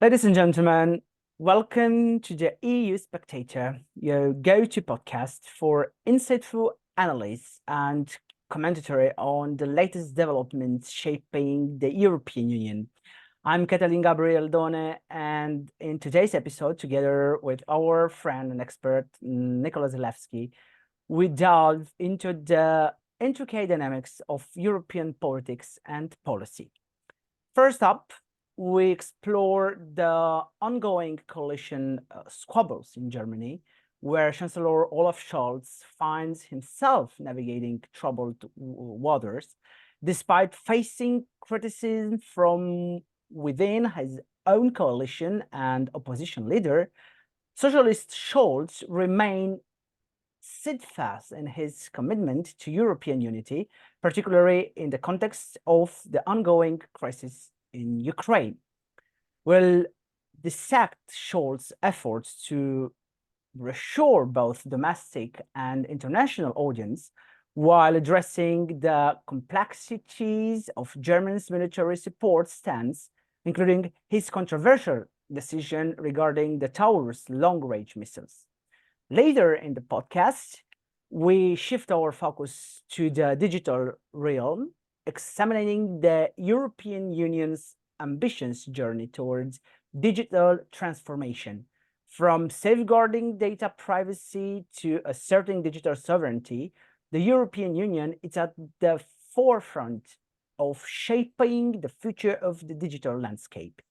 Ladies and gentlemen, welcome to the EU Spectator, your go-to podcast for insightful analysis and commentary on the latest developments shaping the European Union. I'm Cătălin-Gabriel, and in today's episode, together with our friend and expert, Zalewski, we delve into the intricate dynamics of European politics and policy. First up, we explore the ongoing coalition squabbles in Germany, where Chancellor Olaf Scholz finds himself navigating troubled waters, despite facing criticism from within his own coalition and opposition leader. Socialist Scholz remained steadfast in his commitment to European unity, particularly in the context of the ongoing crisis in Ukraine. Well, dissect Scholz's efforts to reassure both domestic and international audience while addressing the complexities of Germany's military support stance, including his controversial decision regarding the Taurus long-range missiles. Later in the podcast, we shift our focus to the digital realm, examining the European Union's ambitious journey towards digital transformation, from safeguarding data privacy to asserting digital sovereignty. The European Union is at the forefront of shaping the future of the digital landscape.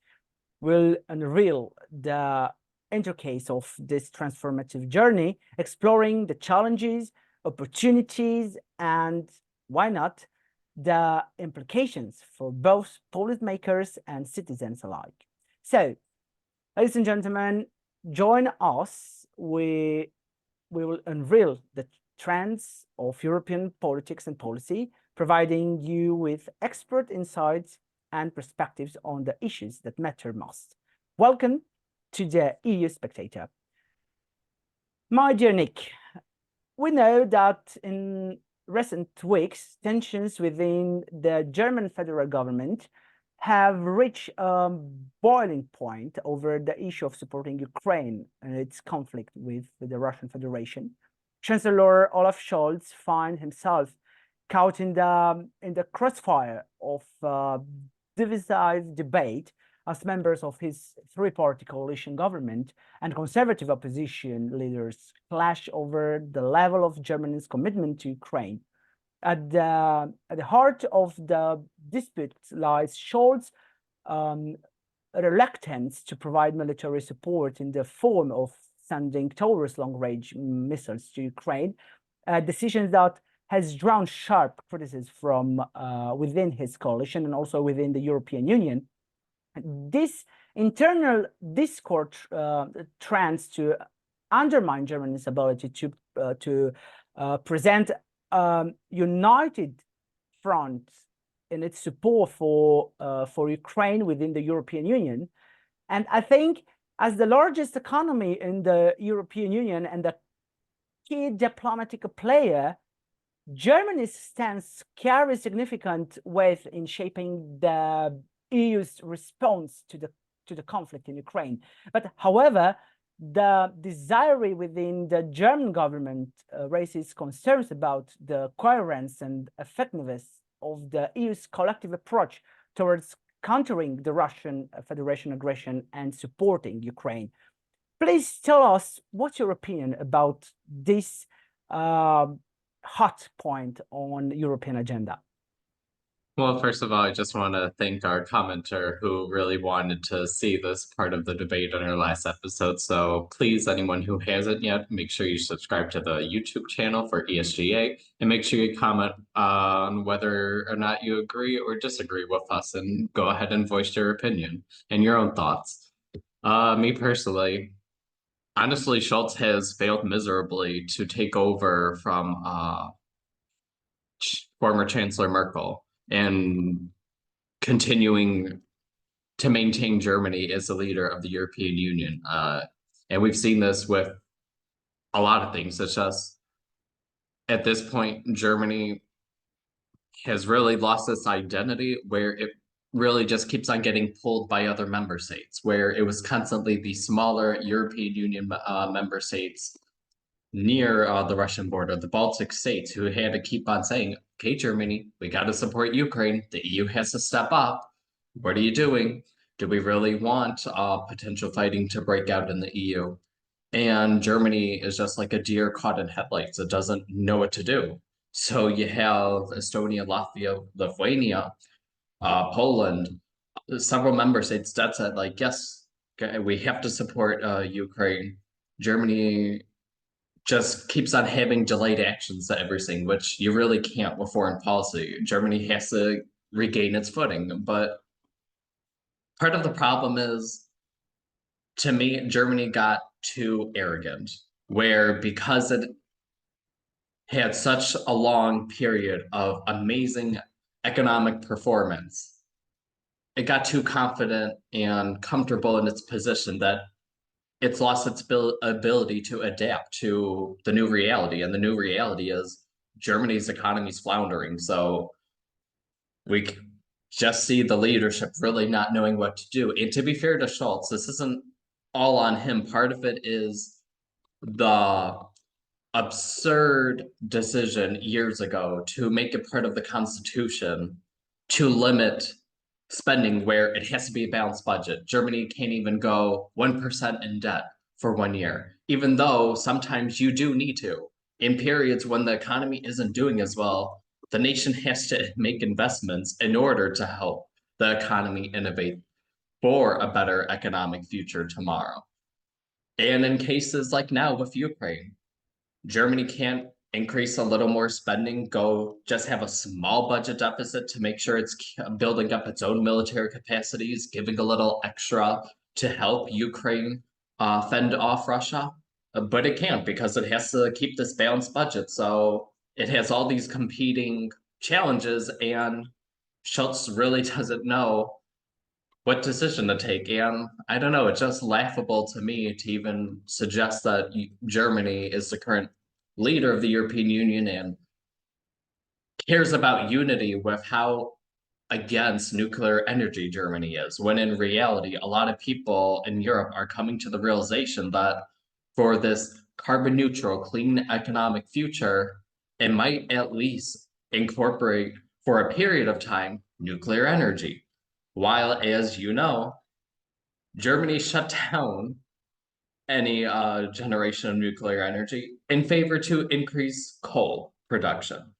We'll unveil the intercase of this transformative journey, exploring the challenges, opportunities, and why not, the implications for both policymakers and citizens alike. So, ladies and gentlemen, join us. We will unveil the trends of European politics and policy, providing you with expert insights and perspectives on the issues that matter most. Welcome to the EU Spectator. My dear Nick, we know that in recent weeks, tensions within the German federal government have reached a boiling point over the issue of supporting Ukraine and its conflict with the Russian Federation. Chancellor Olaf Scholz finds himself caught in the crossfire of divisive debate as members of his three-party coalition government and conservative opposition leaders clash over the level of Germany's commitment to Ukraine. At the heart of the dispute lies Scholz's reluctance to provide military support in the form of sending Taurus long-range missiles to Ukraine, a decision that has drawn sharp criticism from within his coalition and also within the European Union. This internal discord trends to undermine Germany's ability to present a united front in its support for Ukraine within the European Union. And I think as the largest economy in the European Union and the key diplomatic player, Germany's stance carries significant weight in shaping the EU's response to the conflict in Ukraine. But however, the desire within the German government raises concerns about the coherence and effectiveness of the EU's collective approach towards countering the Russian Federation aggression and supporting Ukraine. Please tell us what's your opinion about this hot point on the European agenda. Well, first of all, I just want to thank our commenter who really wanted to see this part of the debate on our last episode. So please, anyone who hasn't yet, make sure you subscribe to the YouTube channel for ESGA and make sure you comment on whether or not you agree or disagree with us and go ahead and voice your opinion and your own thoughts. Me personally, honestly, Schultz has failed miserably to take over from former Chancellor Merkel and continuing to maintain Germany as the leader of the European Union. And we've seen this with a lot of things, such as at this point, Germany has really lost its identity where it really just keeps on getting pulled by other member states, where it was constantly the smaller European Union member states near the Russian border, the Baltic states, who had to keep on saying, okay, Germany, we got to support Ukraine. The EU has to step up. What are you doing? Do we really want potential fighting to break out in the EU? And Germany is just like a deer caught in headlights. It doesn't know what to do. So you have Estonia, Latvia, Lithuania, Poland, several member states that said, like, yes, okay, we have to support Ukraine. Germany just keeps on having delayed actions to everything, which you really can't with foreign policy. Germany has to regain its footing. But part of the problem is, to me, Germany got too arrogant, where because it had such a long period of amazing economic performance, it got too confident and comfortable in its position that it's lost its ability to adapt to the new reality. And the new reality is Germany's economy is floundering. So we just see the leadership really not knowing what to do. And to be fair to Scholz, this isn't all on him. Part of it is the absurd decision years ago to make it part of the Constitution to limit spending where it has to be a balanced budget. Germany can't even go 1% in debt for 1 year, even though sometimes you do need to. In periods when the economy isn't doing as well, the nation has to make investments in order to help the economy innovate for a better economic future tomorrow. And in cases like now with Ukraine, Germany can't increase a little more spending, go just have a small budget deficit to make sure it's building up its own military capacities, giving a little extra to help Ukraine fend off Russia. But it can't, because it has to keep this balanced budget. So it has all these competing challenges, and Schultz really doesn't know what decision to take. And I don't know, it's just laughable to me to even suggest that Germany is the current leader of the European Union and cares about unity with how against nuclear energy Germany is, when in reality, a lot of people in Europe are coming to the realization that for this carbon neutral, clean economic future, it might at least incorporate for a period of time nuclear energy. While, as you know, Germany shut down any generation of nuclear energy in favor to increase coal production,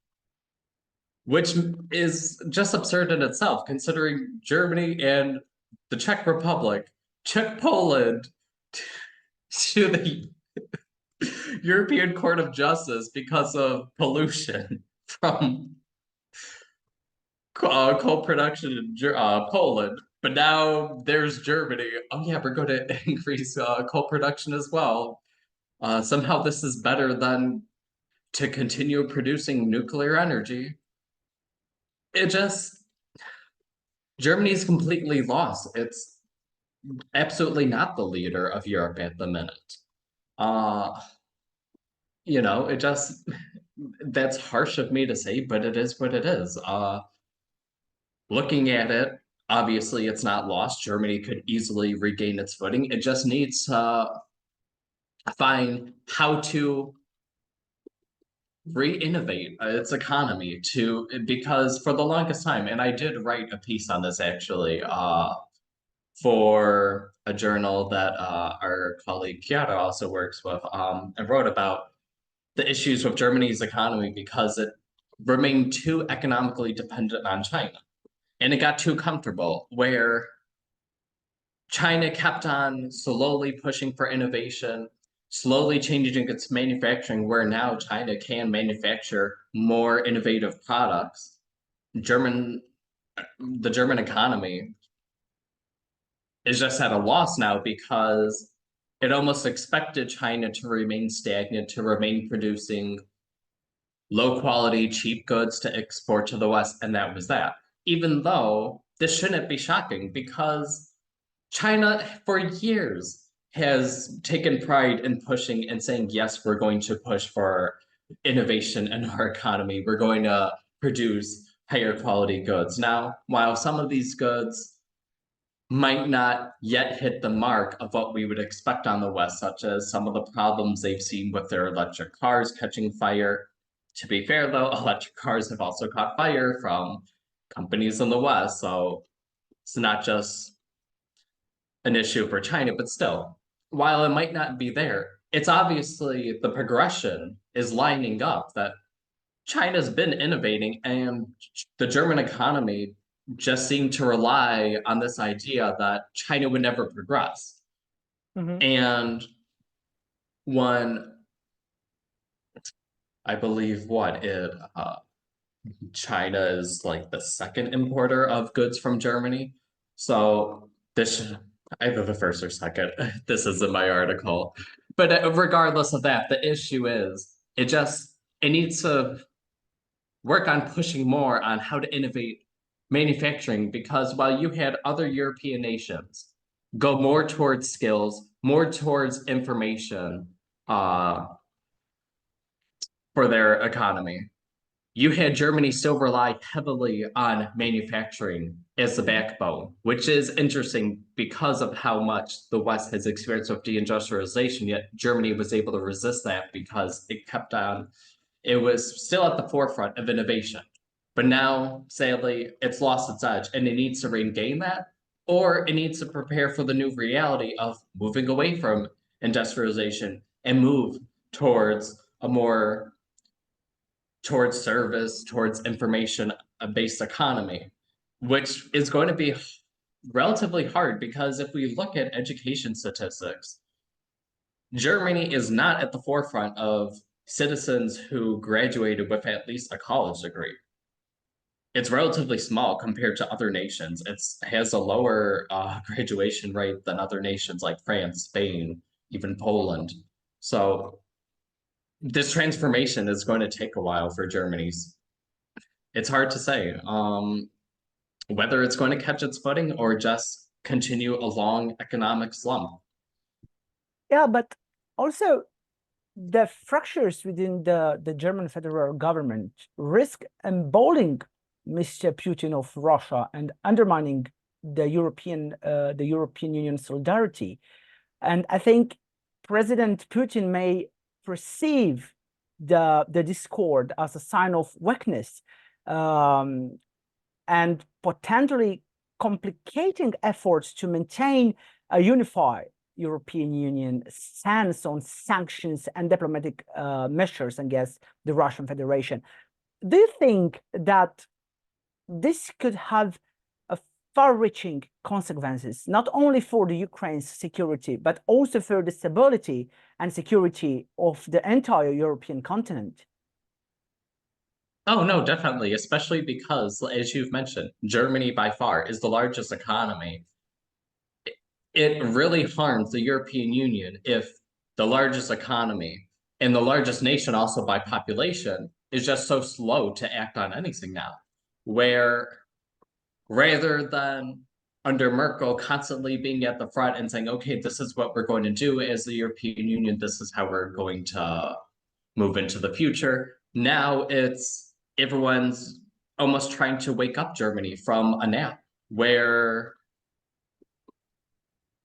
which is just absurd in itself, considering Germany and the Czech Republic took Poland to the European Court of Justice because of pollution from coal production in Poland. But now there's Germany. Oh yeah, we're going to increase coal production as well. Somehow this is better than to continue producing nuclear energy. It just, Germany's completely lost. It's absolutely not the leader of Europe at the minute. You know, it just, that's harsh of me to say, but it is what it is. Looking at it, obviously it's not lost. Germany could easily regain its footing. It just needs to find how to re-innovate its economy to, because for the longest time, and I did write a piece on this actually, for a journal that our colleague Chiara also works with, and wrote about the issues with Germany's economy because it remained too economically dependent on China. And it got too comfortable, where China kept on slowly pushing for innovation, slowly changing its manufacturing, where now China can manufacture more innovative products. The German economy is just at a loss now because it almost expected China to remain stagnant, to remain producing low quality, cheap goods to export to the West, and that was that. Even though this shouldn't be shocking, because China for years has taken pride in pushing and saying, yes, we're going to push for innovation in our economy. We're going to produce higher quality goods. Now, while some of these goods might not yet hit the mark of what we would expect on the West, such as some of the problems they've seen with their electric cars catching fire. To be fair, though, electric cars have also caught fire from companies in the West, so it's not just an issue for China, but still, while it might not be there, it's obviously the progression is lining up that China's been innovating, and the German economy just seemed to rely on this idea that China would never progress. And when I believe China is like the second importer of goods from Germany. So this, either the first or second, this isn't my article. But regardless of that, the issue is it needs to work on pushing more on how to innovate manufacturing, because while you had other European nations go more towards skills, more towards information for their economy, you had Germany still rely heavily on manufacturing as the backbone, which is interesting because of how much the West has experienced with deindustrialization, yet Germany was able to resist that because it was still at the forefront of innovation. But now, sadly, it's lost its edge, and it needs to regain that, or it needs to prepare for the new reality of moving away from industrialization and move towards towards service, towards information-based economy, which is going to be relatively hard, because if we look at education statistics, Germany is not at the forefront of citizens who graduated with at least a college degree. It's relatively small compared to other nations. It has a lower graduation rate than other nations like France, Spain, even Poland. So this transformation is going to take a while for Germany's. It's hard to say whether it's going to catch its footing or just continue a long economic slump. Yeah, but also the fractures within the German federal government risk emboldening Mr. Putin of Russia and undermining the European Union solidarity. And I think President Putin may perceive the discord as a sign of weakness, and potentially complicating efforts to maintain a unified European Union stance on sanctions and diplomatic measures against the Russian Federation. Do you think that this could have a far-reaching consequences, not only for the Ukraine's security, but also for the stability and security of the entire European continent? Oh, no, definitely, especially because, as you've mentioned, Germany by far is the largest economy. It really harms the European Union if the largest economy and the largest nation also by population is just so slow to act on anything now, where rather than under Merkel constantly being at the front and saying, okay, this is what we're going to do as the European Union, this is how we're going to move into the future. Now it's everyone's almost trying to wake up Germany from a nap, where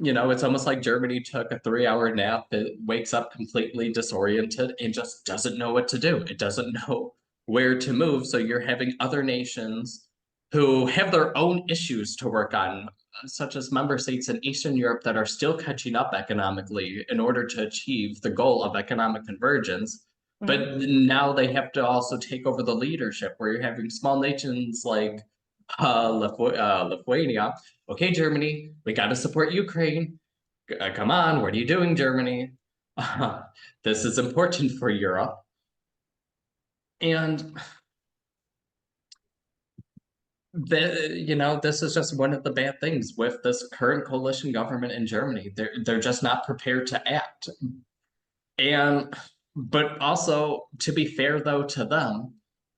it's almost like Germany took a 3-hour nap. It wakes up completely disoriented and just doesn't know what to do. It doesn't know where to move. So you're having other nations who have their own issues to work on, such as member states in Eastern Europe that are still catching up economically in order to achieve the goal of economic convergence. But now they have to also take over the leadership, where you're having small nations like Lithuania. Okay, Germany, we got to support Ukraine. Come on, what are you doing, Germany? This is important for Europe. And this is just one of the bad things with this current coalition government in Germany. They're just not prepared to act. But also, to be fair though to them,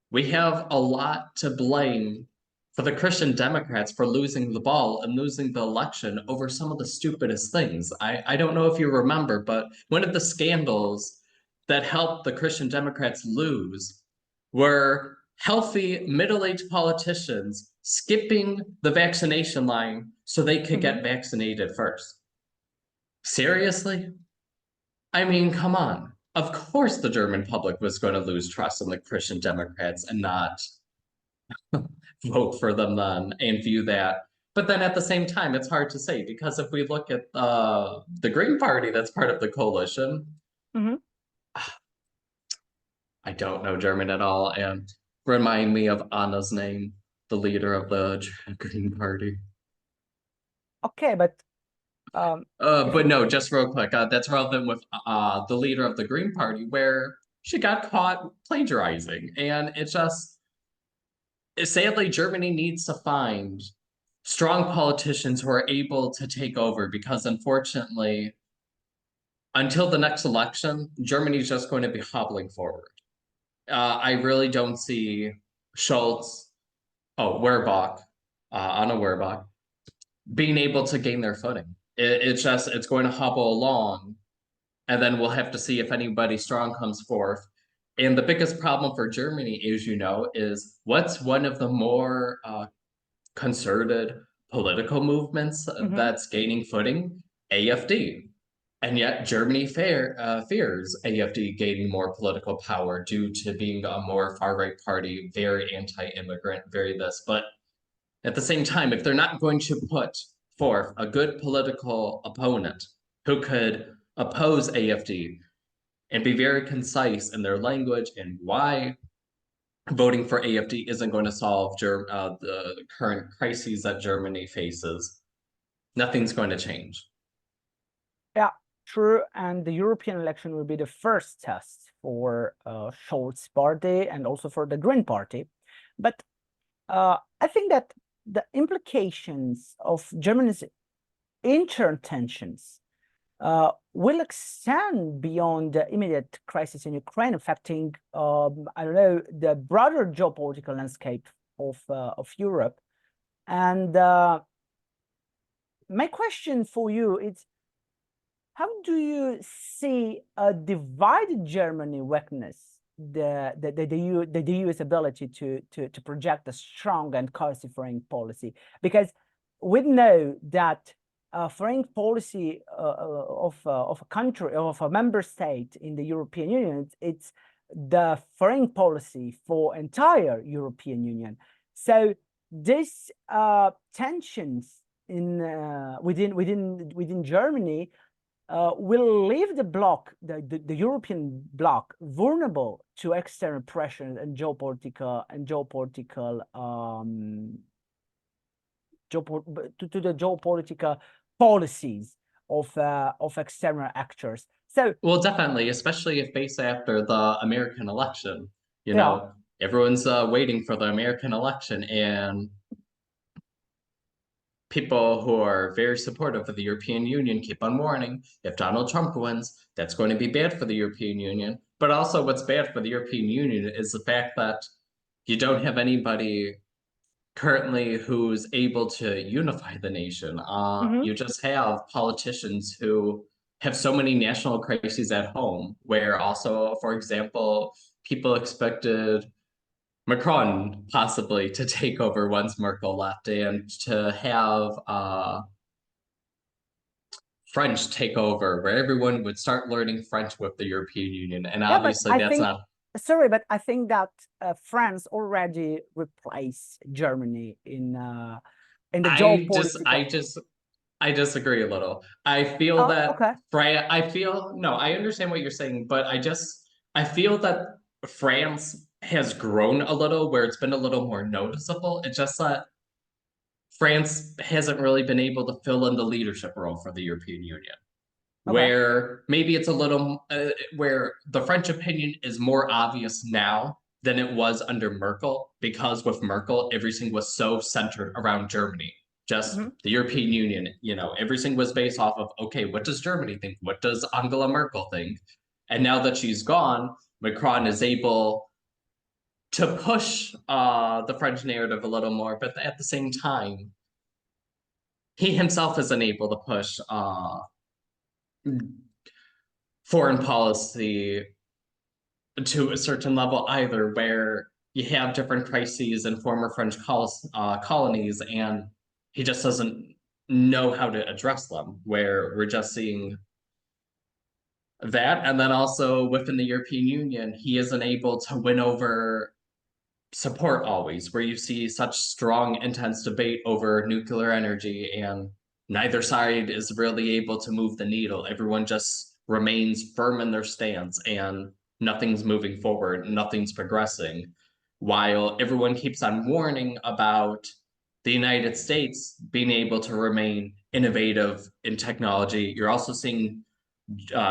we have a lot to blame for the Christian Democrats for losing the ball and losing the election over some of the stupidest things. I don't know if you remember, but one of the scandals that helped the Christian Democrats lose were healthy middle-aged politicians skipping the vaccination line so they could get vaccinated first. Seriously? I mean, come on. Of course the German public was going to lose trust in the Christian Democrats and not vote for them then and view that. But then at the same time, it's hard to say, because if we look at the Green Party that's part of the coalition, I don't know German at all, and remind me of Anna's name, the leader of the Green Party. Okay, but but no, just real quick, that's relevant with the leader of the Green Party, where she got caught plagiarizing, and it's just, sadly, Germany needs to find strong politicians who are able to take over, because unfortunately, until the next election, Germany's just going to be hobbling forward. I really don't see Scholz, Werbach, Anna Werbach, being able to gain their footing. It's going to hobble along, and then we'll have to see if anybody strong comes forth. And the biggest problem for Germany, as you know, is what's one of the more concerted political movements that's gaining footing? AfD. And yet Germany fears AfD gaining more political power due to being a more far-right party, very anti-immigrant, very this. But at the same time, if they're not going to put forth a good political opponent who could oppose AfD and be very concise in their language and why voting for AfD isn't going to solve the current crises that Germany faces, nothing's going to change. Yeah, true. And the European election will be the first test for Scholz's party and also for the Green Party. But I think that the implications of Germany's internal tensions will extend beyond the immediate crisis in Ukraine, affecting, I don't know, the broader geopolitical landscape of Europe. And my question for you is, how do you see a divided Germany weakness the EU's ability to project a strong and cohesive foreign policy? Because we know that foreign policy of a country, of a member state in the European Union, it's the foreign policy for entire European Union. So these tensions within Germany will leave the bloc, the European bloc, vulnerable to external pressure and geopolitical to the geopolitical policies of external actors. So, well, definitely, especially if based after the American election, you know, everyone's waiting for the American election, and people who are very supportive of the European Union keep on warning, if Donald Trump wins, that's going to be bad for the European Union. But also what's bad for the European Union is the fact that you don't have anybody currently who's able to unify the nation. You just have politicians who have so many national crises at home, where also, for example, people expected Macron possibly to take over once Merkel left, and to have French take over, where everyone would start learning French with the European Union. And obviously that's not... Sorry, but I think that France already replaced Germany in the geopolitical... I disagree a little. I feel that I understand what you're saying, but I feel that France has grown a little, where it's been a little more noticeable. It's just that France hasn't really been able to fill in the leadership role for the European Union. Where maybe it's a little, where the French opinion is more obvious now than it was under Merkel, because with Merkel, everything was so centered around Germany. Just the European Union, you know, everything was based off of, okay, what does Germany think? What does Angela Merkel think? And now that she's gone, Macron is able to push the French narrative a little more, but at the same time, he himself isn't able to push foreign policy to a certain level either, where you have different crises in former French colonies, and he just doesn't know how to address them, where we're just seeing that. And then also within the European Union, he isn't able to win over support always, where you see such strong, intense debate over nuclear energy, and neither side is really able to move the needle. Everyone just remains firm in their stance, and nothing's moving forward, nothing's progressing, while everyone keeps on warning about the United States being able to remain innovative in technology. You're also seeing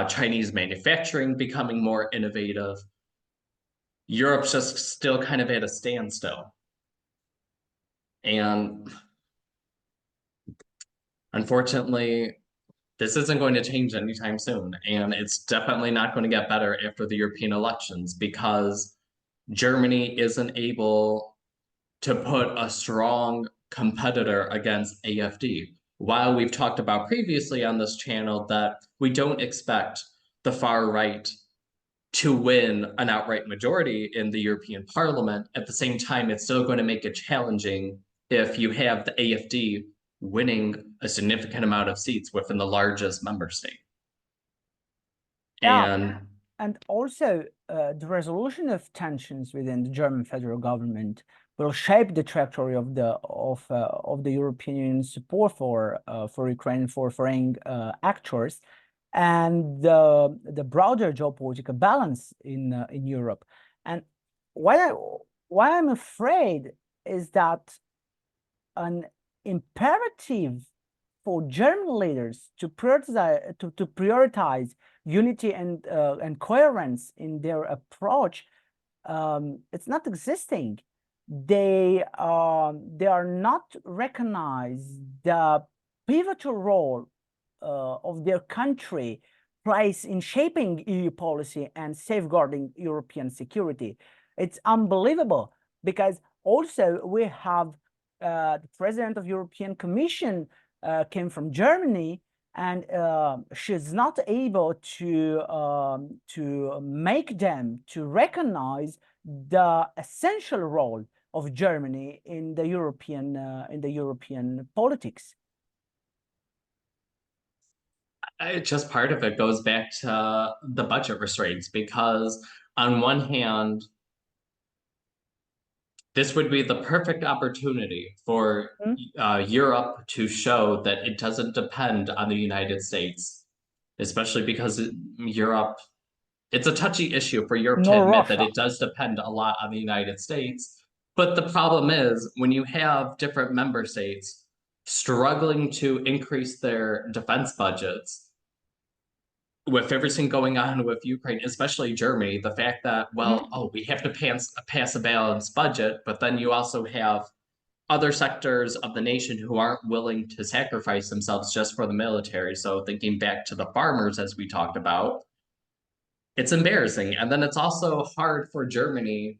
Chinese manufacturing becoming more innovative. Europe's just still kind of at a standstill. And unfortunately, this isn't going to change anytime soon. And it's definitely not going to get better after the European elections, because Germany isn't able to put a strong competitor against AfD. While we've talked about previously on this channel that we don't expect the far right to win an outright majority in the European Parliament, at the same time, it's still going to make it challenging if you have the AfD winning a significant amount of seats within the largest member state. Yeah, and also the resolution of tensions within the German federal government will shape the trajectory of the European Union support for Ukraine, for foreign actors, and the broader geopolitical balance in Europe. And why I'm afraid is that an imperative for German leaders to prioritize unity and coherence in their approach, it's not existing. They are not recognize the pivotal role of their country plays in shaping EU policy and safeguarding European security. It's unbelievable, because also we have the president of European Commission came from Germany, and she's not able to make them to recognize the essential role of Germany in the European politics. Just part of it goes back to the budget restraints, because on one hand, this would be the perfect opportunity for Europe to show that it doesn't depend on the United States, especially because Europe, it's a touchy issue for Europe to admit that it does depend a lot on the United States. But the problem is, when you have different member states struggling to increase their defense budgets, with everything going on with Ukraine, especially Germany, the fact that, well, we have to pass a balanced budget, but then you also have other sectors of the nation who aren't willing to sacrifice themselves just for the military. So thinking back to the farmers, as we talked about, it's embarrassing. And then it's also hard for Germany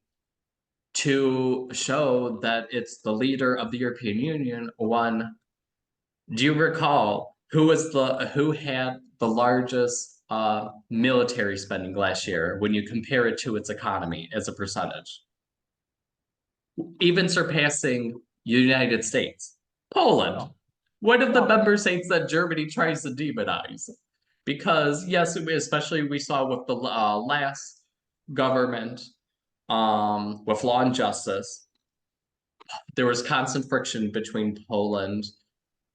to show that it's the leader of the European Union. One, do you recall who had the largest military spending last year when you compare it to its economy as a percentage? Even surpassing United States. Poland, one of the member states that Germany tries to demonize. Because yes, especially we saw with the last government with Law and Justice, there was constant friction between Poland,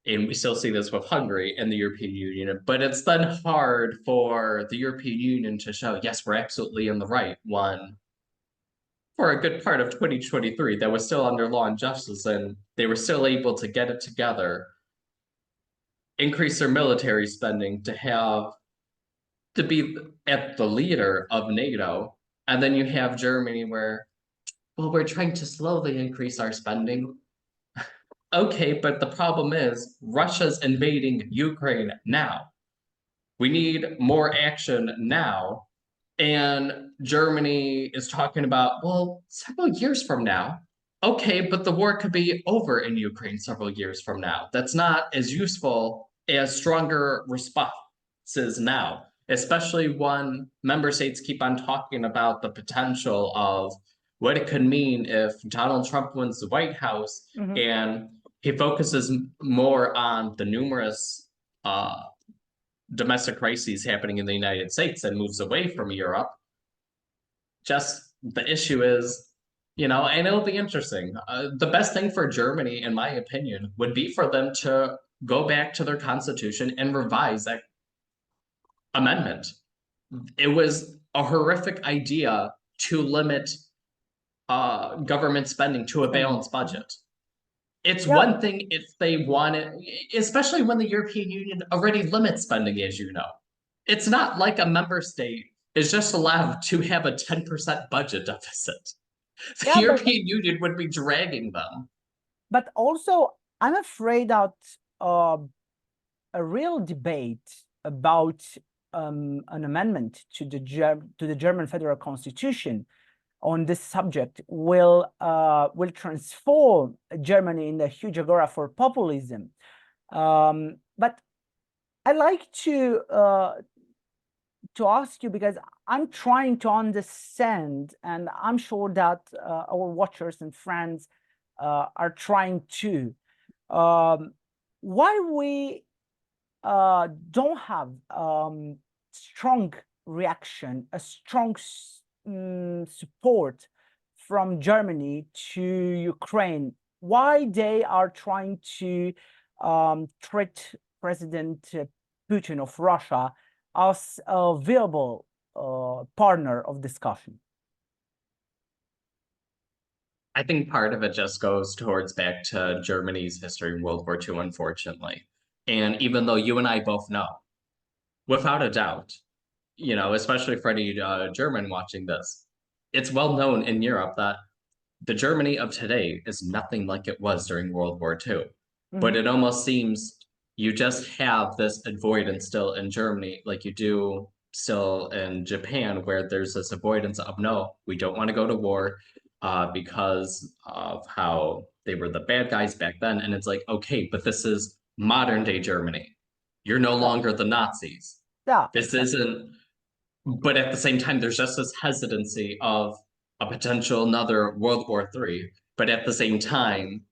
and we still see this with Hungary and the European Union. But it's then hard for the European Union to show, yes, we're absolutely in the right. One, for a good part of 2023, that was still under Law and Justice, and they were still able to get it together, increase their military spending to be at the leader of NATO. And then you have Germany where, well, we're trying to slowly increase our spending. Okay, but the problem is Russia's invading Ukraine now. We need more action now. And Germany is talking about, well, several years from now. Okay, but the war could be over in Ukraine several years from now. That's not as useful as stronger responses now, especially when member states keep on talking about the potential of, what it could mean if Donald Trump wins the White House and he focuses more on the numerous domestic crises happening in the United States and moves away from Europe. Just the issue is, and it'll be interesting. The best thing for Germany, in my opinion, would be for them to go back to their constitution and revise that amendment. It was a horrific idea to limit government spending to a balanced budget. It's one thing if they want it, especially when the European Union already limits spending, as you know. It's not like a member state is just allowed to have a 10% budget deficit. The European Union would be dragging them. But also, I'm afraid that a real debate about an amendment to the German federal constitution on this subject will transform Germany in a huge agora for populism. But I like to ask you, because I'm trying to understand, and I'm sure that our watchers and friends are trying to, why we don't have strong reaction, a strong support from Germany to Ukraine. Why they are trying to treat President Putin of Russia as a viable partner of discussion? I think part of it just goes towards back to Germany's history in World War II, unfortunately. And even though you and I both know, without a doubt, especially for any German watching this, it's well known in Europe that the Germany of today is nothing like it was during World War II. But it almost seems you just have this avoidance still in Germany, like you do still in Japan, where there's this avoidance of, no, we don't want to go to war because of how they were the bad guys back then. And it's like, okay, but this is modern day Germany. You're no longer the Nazis. Yeah. This isn't, but at the same time, there's just this hesitancy of a potential another World War III. But at the same time,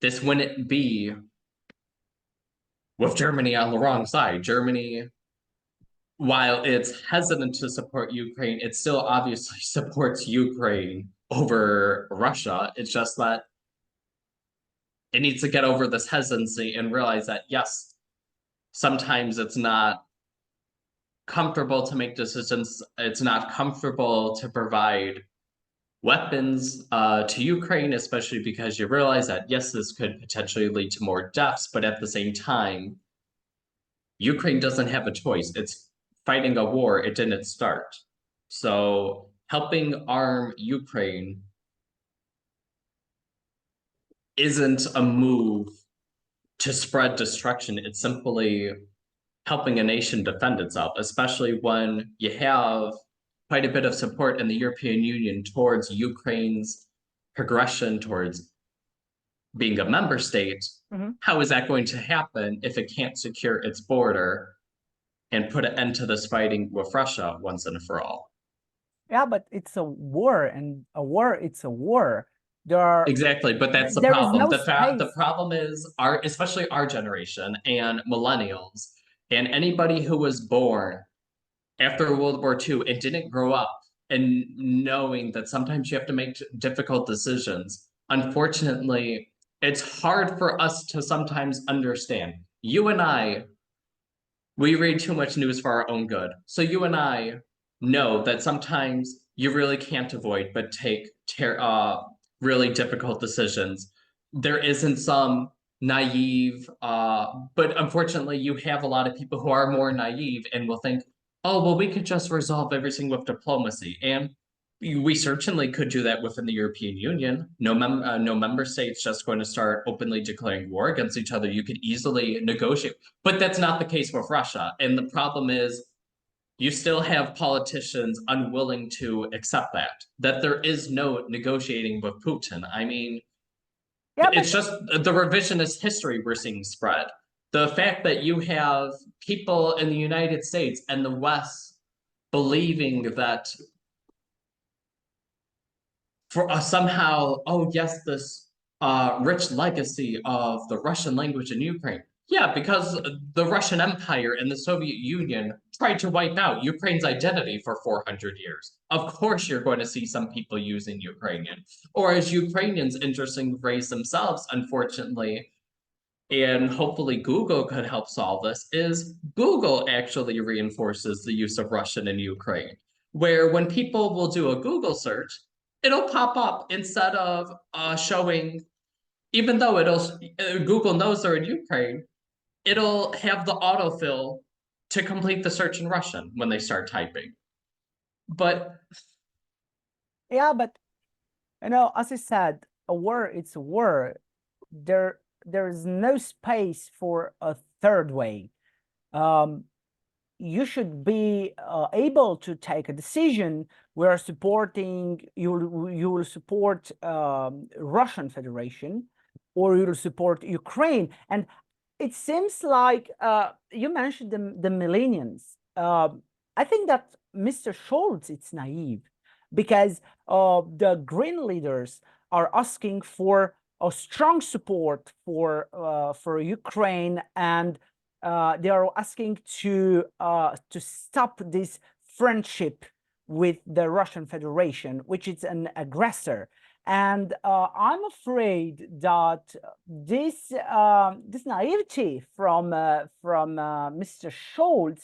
this wouldn't be with Germany on the wrong side. Germany, while it's hesitant to support Ukraine, it still obviously supports Ukraine over Russia. It's just that it needs to get over this hesitancy and realize that, yes, sometimes it's not comfortable to make decisions. It's not comfortable to provide weapons to Ukraine, especially because you realize that, yes, this could potentially lead to more deaths, but at the same time, Ukraine doesn't have a choice. It's fighting a war it didn't start. So helping arm Ukraine isn't a move to spread destruction. It's simply helping a nation defend itself, especially when you have quite a bit of support in the European Union towards Ukraine's progression towards being a member state. How is that going to happen if it can't secure its border and put an end to this fighting with Russia once and for all? Yeah, but it's a war, and a war, it's a war. There are exactly, but that's the problem. The problem is especially our generation and millennials and anybody who was born after World War II and didn't grow up and knowing that sometimes you have to make difficult decisions. Unfortunately, it's hard for us to sometimes understand. You and I, we read too much news for our own good. So you and I know that sometimes you really can't avoid but take really difficult decisions. There isn't some naive, but unfortunately you have a lot of people who are more naive and will think, oh, well, we could just resolve everything with diplomacy. And we certainly could do that within the European Union. No member state's just going to start openly declaring war against each other. You could easily negotiate, but that's not the case with Russia. And the problem is you still have politicians unwilling to accept that there is no negotiating with Putin. I mean, it's just the revisionist history we're seeing spread. The fact that you have people in the United States and the West believing that for somehow, oh yes, this rich legacy of the Russian language in Ukraine. Yeah, because the Russian Empire and the Soviet Union tried to wipe out Ukraine's identity for 400 years. Of course, you're going to see some people using Ukrainian, or as Ukrainians, interesting phrase themselves, unfortunately, and hopefully Google could help solve this, is Google actually reinforces the use of Russian in Ukraine, where when people will do a Google search, it'll pop up instead of showing, even though Google knows they're in Ukraine, it'll have the autofill to complete the search in Russian when they start typing. But yeah, but as I said, a war, it's a war. There is no space for a third way. You should be able to take a decision. We are supporting, you will support Russian Federation, or you will support Ukraine. And it seems like you mentioned the millennials. I think that Mr. Scholz, it's naive, because the green leaders are asking for a strong support for Ukraine, and they are asking to stop this friendship with the Russian Federation, which is an aggressor. And I'm afraid that this naivety from Mr. Scholz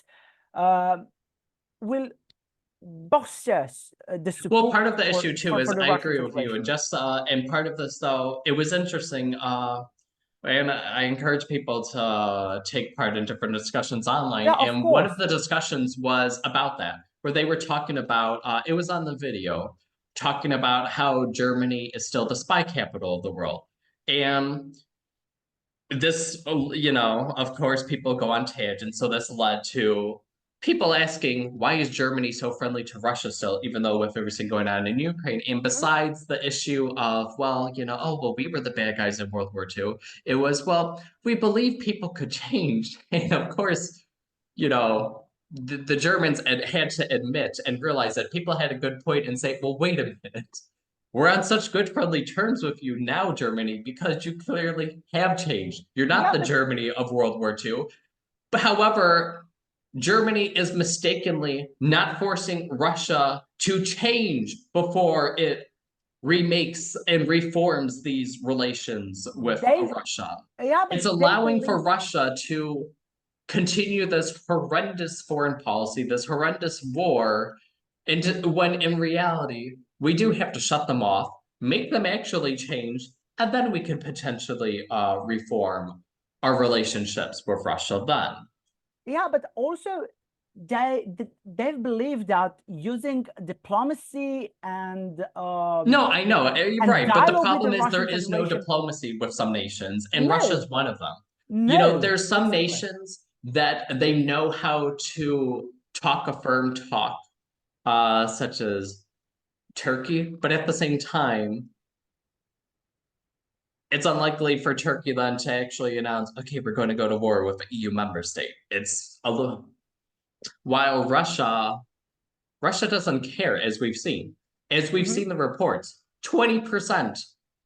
will bosses the support. Well, part of the issue too is the I Russian agree with you, and just and part of this though, it was interesting. And I encourage people to take part in different discussions online. Yeah, of And one of course. the discussions was about that, where they were talking about, it was on the video, talking about how Germany is still the spy capital of the world. And this, of course, people go on tangents. So this led to people asking, why is Germany so friendly to Russia still, even though with everything going on in Ukraine? And besides the issue of, well, we were the bad guys in World War II, it was, well, we believe people could change. And of course, the Germans had to admit and realize that people had a good point and say, well, wait a minute. We're on such good friendly terms with you now, Germany, because you clearly have changed. You're not the Germany of World War II. But however, Germany is mistakenly not forcing Russia to change before it remakes and reforms these relations with Russia. Yeah, but it's allowing for Russia to continue this horrendous foreign policy, this horrendous war, and when in reality, we do have to shut them off, make them actually change, and then we can potentially reform our relationships with Russia then. Yeah, but also they believe that using diplomacy and no, I know, you're right, but the problem is there is no diplomacy with some nations, and Russia's one of them. No, there's some nations that they know how to talk a firm talk, such as Turkey, but at the same time, it's unlikely for Turkey then to actually announce, okay, we're going to go to war with the EU member state. It's a little, while Russia doesn't care, as we've seen. As we've seen the reports, 20%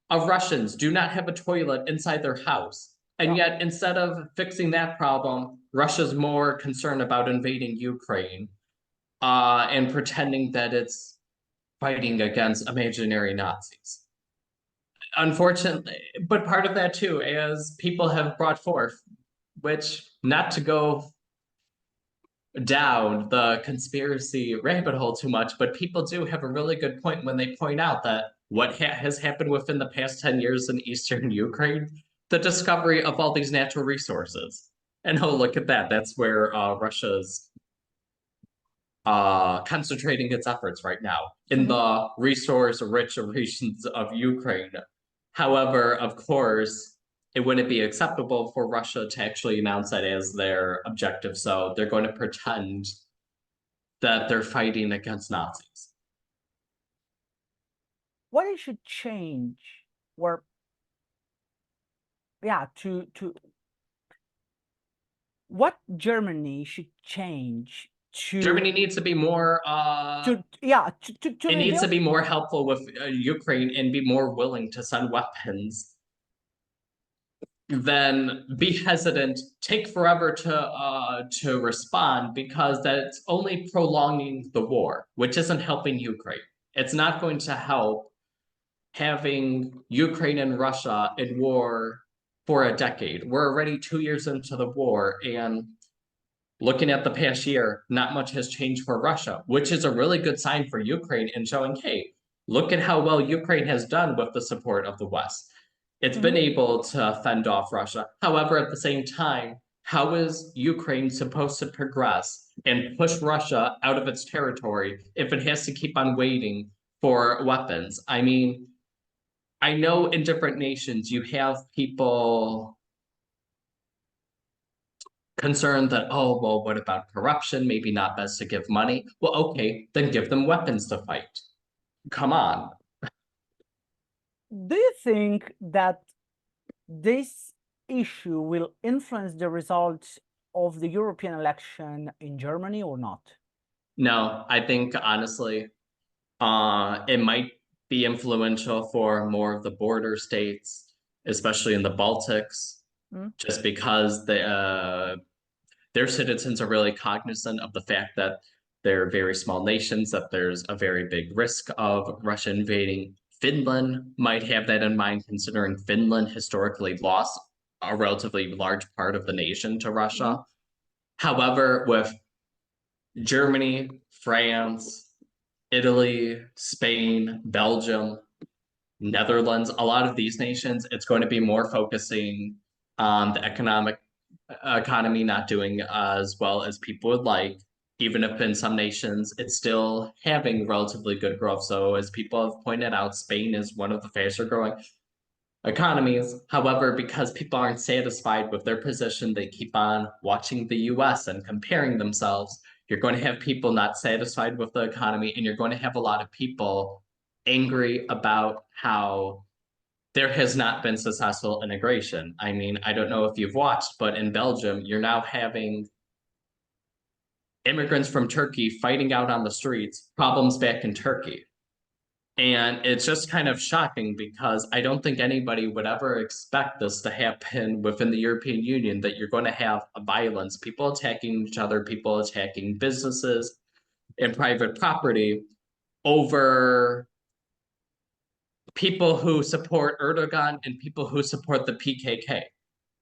of Russians do not have a toilet inside their house. And yet, instead of fixing that problem, Russia's more concerned about invading Ukraine and pretending that it's fighting against imaginary Nazis. Unfortunately, but part of that too, as people have brought forth, which, not to go down the conspiracy rabbit hole too much, but people do have a really good point when they point out that what has happened within the past 10 years in Eastern Ukraine, the discovery of all these natural resources. And oh, look at that. That's where Russia's concentrating its efforts right now, in the resource-rich regions of Ukraine. However, of course, it wouldn't be acceptable for Russia to actually announce that as their objective. So they're going to pretend that they're fighting against Nazis. What it should change, or to what Germany should change Germany needs to be more to it needs to rebuild. be more helpful with Ukraine and be more willing to send weapons than be hesitant, take forever to respond, because that's only prolonging the war, which isn't helping Ukraine. It's not going to help having Ukraine and Russia in war for a decade. We're already 2 years into the war, and looking at the past year, not much has changed for Russia, which is a really good sign for Ukraine and showing, hey, look at how well Ukraine has done with the support of the West. It's been able to fend off Russia. However, at the same time, how is Ukraine supposed to progress and push Russia out of its territory if it has to keep on waiting for weapons? I mean, I know in different nations you have people concerned that, oh, well, what about corruption? Maybe not best to give money. Well, okay, then give them weapons to fight. Come on. Do you think that this issue will influence the results of the European election in Germany or not? No, I think honestly, it might be influential for more of the border states, especially in the Baltics, just because their citizens are really cognizant of the fact that they're very small nations, that there's a very big risk of Russia invading. Finland might have that in mind, considering Finland historically lost a relatively large part of the nation to Russia. However, with Germany, France, Italy, Spain, Belgium, Netherlands, a lot of these nations, it's going to be more focusing on the economy not doing as well as people would like, even if in some nations it's still having relatively good growth. So as people have pointed out, Spain is one of the faster growing economies. However, because people aren't satisfied with their position, they keep on watching the US and comparing themselves. You're going to have people not satisfied with the economy, and you're going to have a lot of people angry about how there has not been successful integration. I mean, I don't know if you've watched, but in Belgium, you're now having immigrants from Turkey fighting out on the streets, problems back in Turkey. And it's just kind of shocking, because I don't think anybody would ever expect this to happen within the European Union, that you're going to have violence, people attacking each other, people attacking businesses and private property over people who support Erdogan and people who support the PKK.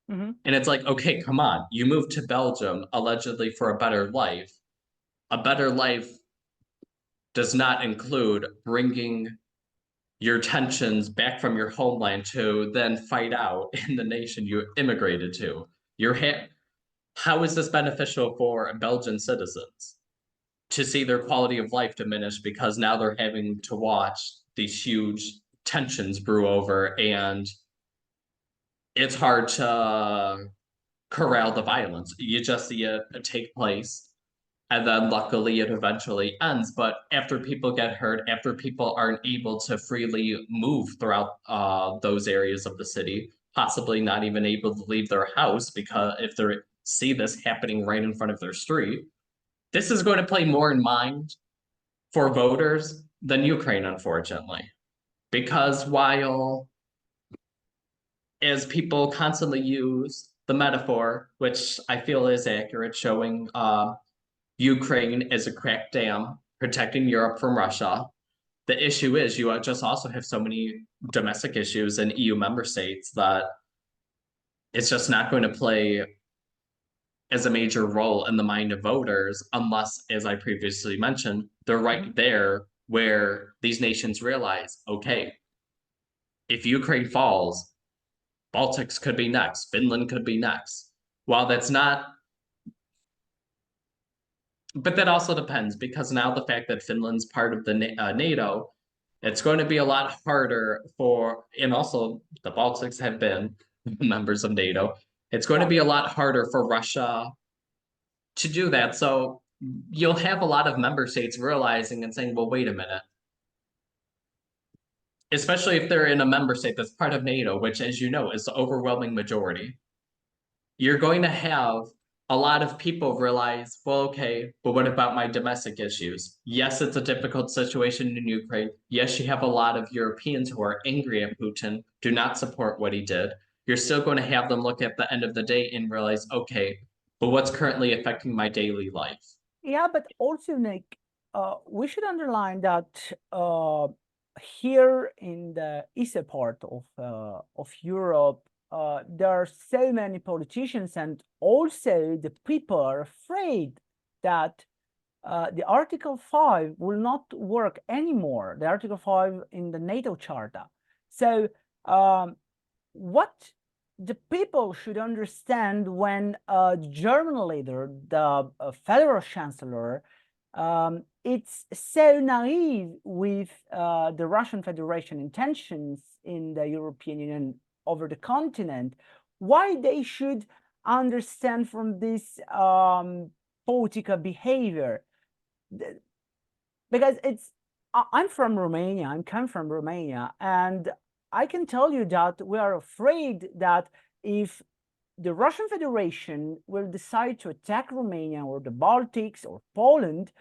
And it's like, okay, come on. You moved to Belgium allegedly for a better life. A better life does not include bringing your tensions back from your homeland to then fight out in the nation you immigrated to. How is this beneficial for Belgian citizens to see their quality of life diminish because now they're having to watch these huge tensions brew over, and it's hard to corral the violence. You just see it take place, and then luckily it eventually ends. But after people get hurt, after people aren't able to freely move throughout those areas of the city, possibly not even able to leave their house because if they see this happening right in front of their street, this is going to play more in mind for voters than Ukraine, unfortunately. Because while, as people constantly use the metaphor, which I feel is accurate, showing Ukraine as a cracked dam protecting Europe from Russia, the issue is you just also have so many domestic issues in EU member states that it's just not going to play as a major role in the mind of voters unless, as I previously mentioned, they're right there where these nations realize, okay, if Ukraine falls, Baltics could be next, Finland could be next. While that's not, but that also depends, because now the fact that Finland's part of the NATO, it's going to be a lot harder for, and also the Baltics have been members of NATO. It's going to be a lot harder for Russia to do that. So you'll have a lot of member states realizing and saying, well, wait a minute. Especially if they're in a member state that's part of NATO, which, as you know, is the overwhelming majority. You're going to have a lot of people realize, well, okay, but what about my domestic issues? Yes, it's a difficult situation in Ukraine. Yes, you have a lot of Europeans who are angry at Putin, do not support what he did. You're still going to have them look at the end of the day and realize, okay, but what's currently affecting my daily life? Yeah, but also, Nick, we should underline that here in the eastern part of Europe, there are so many politicians, and also the people are afraid that the Article 5 will not work anymore, the Article 5 in the NATO Charter. So what the people should understand when a German leader, the federal chancellor, it's so naive with the Russian Federation intentions in the European Union over the continent, why they should understand from this political behavior. Because I'm from Romania, I come from Romania, and I can tell you that we are afraid that if the Russian Federation will decide to attack Romania or the Baltics or Poland,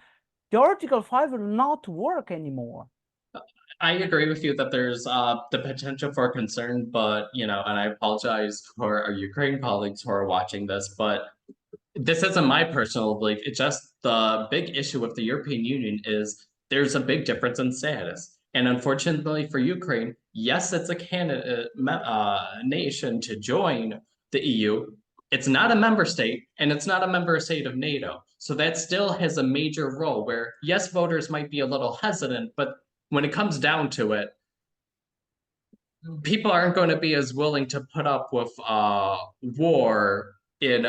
the Article 5 will not work anymore. I agree with you that there's the potential for concern, but and I apologize for our Ukraine colleagues who are watching this, but this isn't my personal belief. It's just the big issue with the European Union is there's a big difference in status. And unfortunately for Ukraine, yes, it's a candidate nation to join the EU. It's not a member state, and it's not a member state of NATO. So that still has a major role where, yes, voters might be a little hesitant, but when it comes down to it, people aren't going to be as willing to put up with war in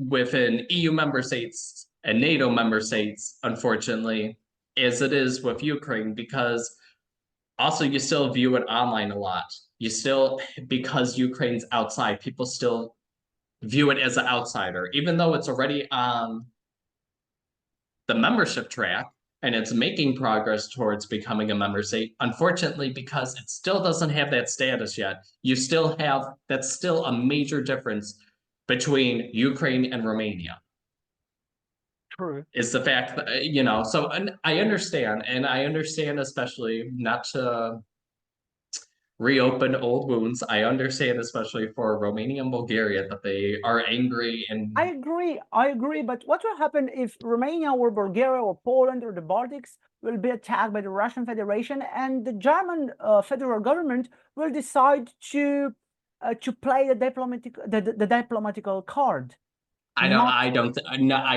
within EU member states and NATO member states, unfortunately, as it is with Ukraine, because also you still view it online a lot. You still, because Ukraine's outside, people still view it as an outsider, even though it's already on the membership track and it's making progress towards becoming a member state. Unfortunately, because it still doesn't have that status yet, you still have, that's still a major difference between Ukraine and Romania. True. Is the fact that, so and I understand especially not to reopen old wounds. I understand especially for Romania and Bulgaria that they are angry and I agree, but what will happen if Romania or Bulgaria or Poland or the Baltics will be attacked by the Russian Federation, and the German federal government will decide to play the diplomatical card? Not I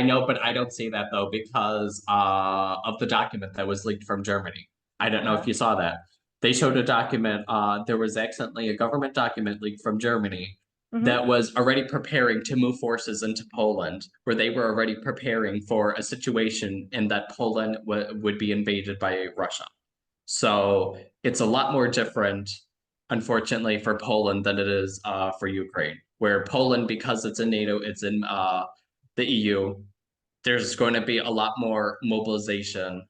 know, but I don't see that though because of the document that was leaked from Germany. I don't know if you saw that. They showed a document, there was accidentally a government document leaked from Germany that was already preparing to move forces into Poland, where they were already preparing for a situation in that Poland would be invaded by Russia. So it's a lot more different, unfortunately, for Poland than it is for Ukraine. Where Poland, because it's in NATO, it's in the EU, there's going to be a lot more mobilization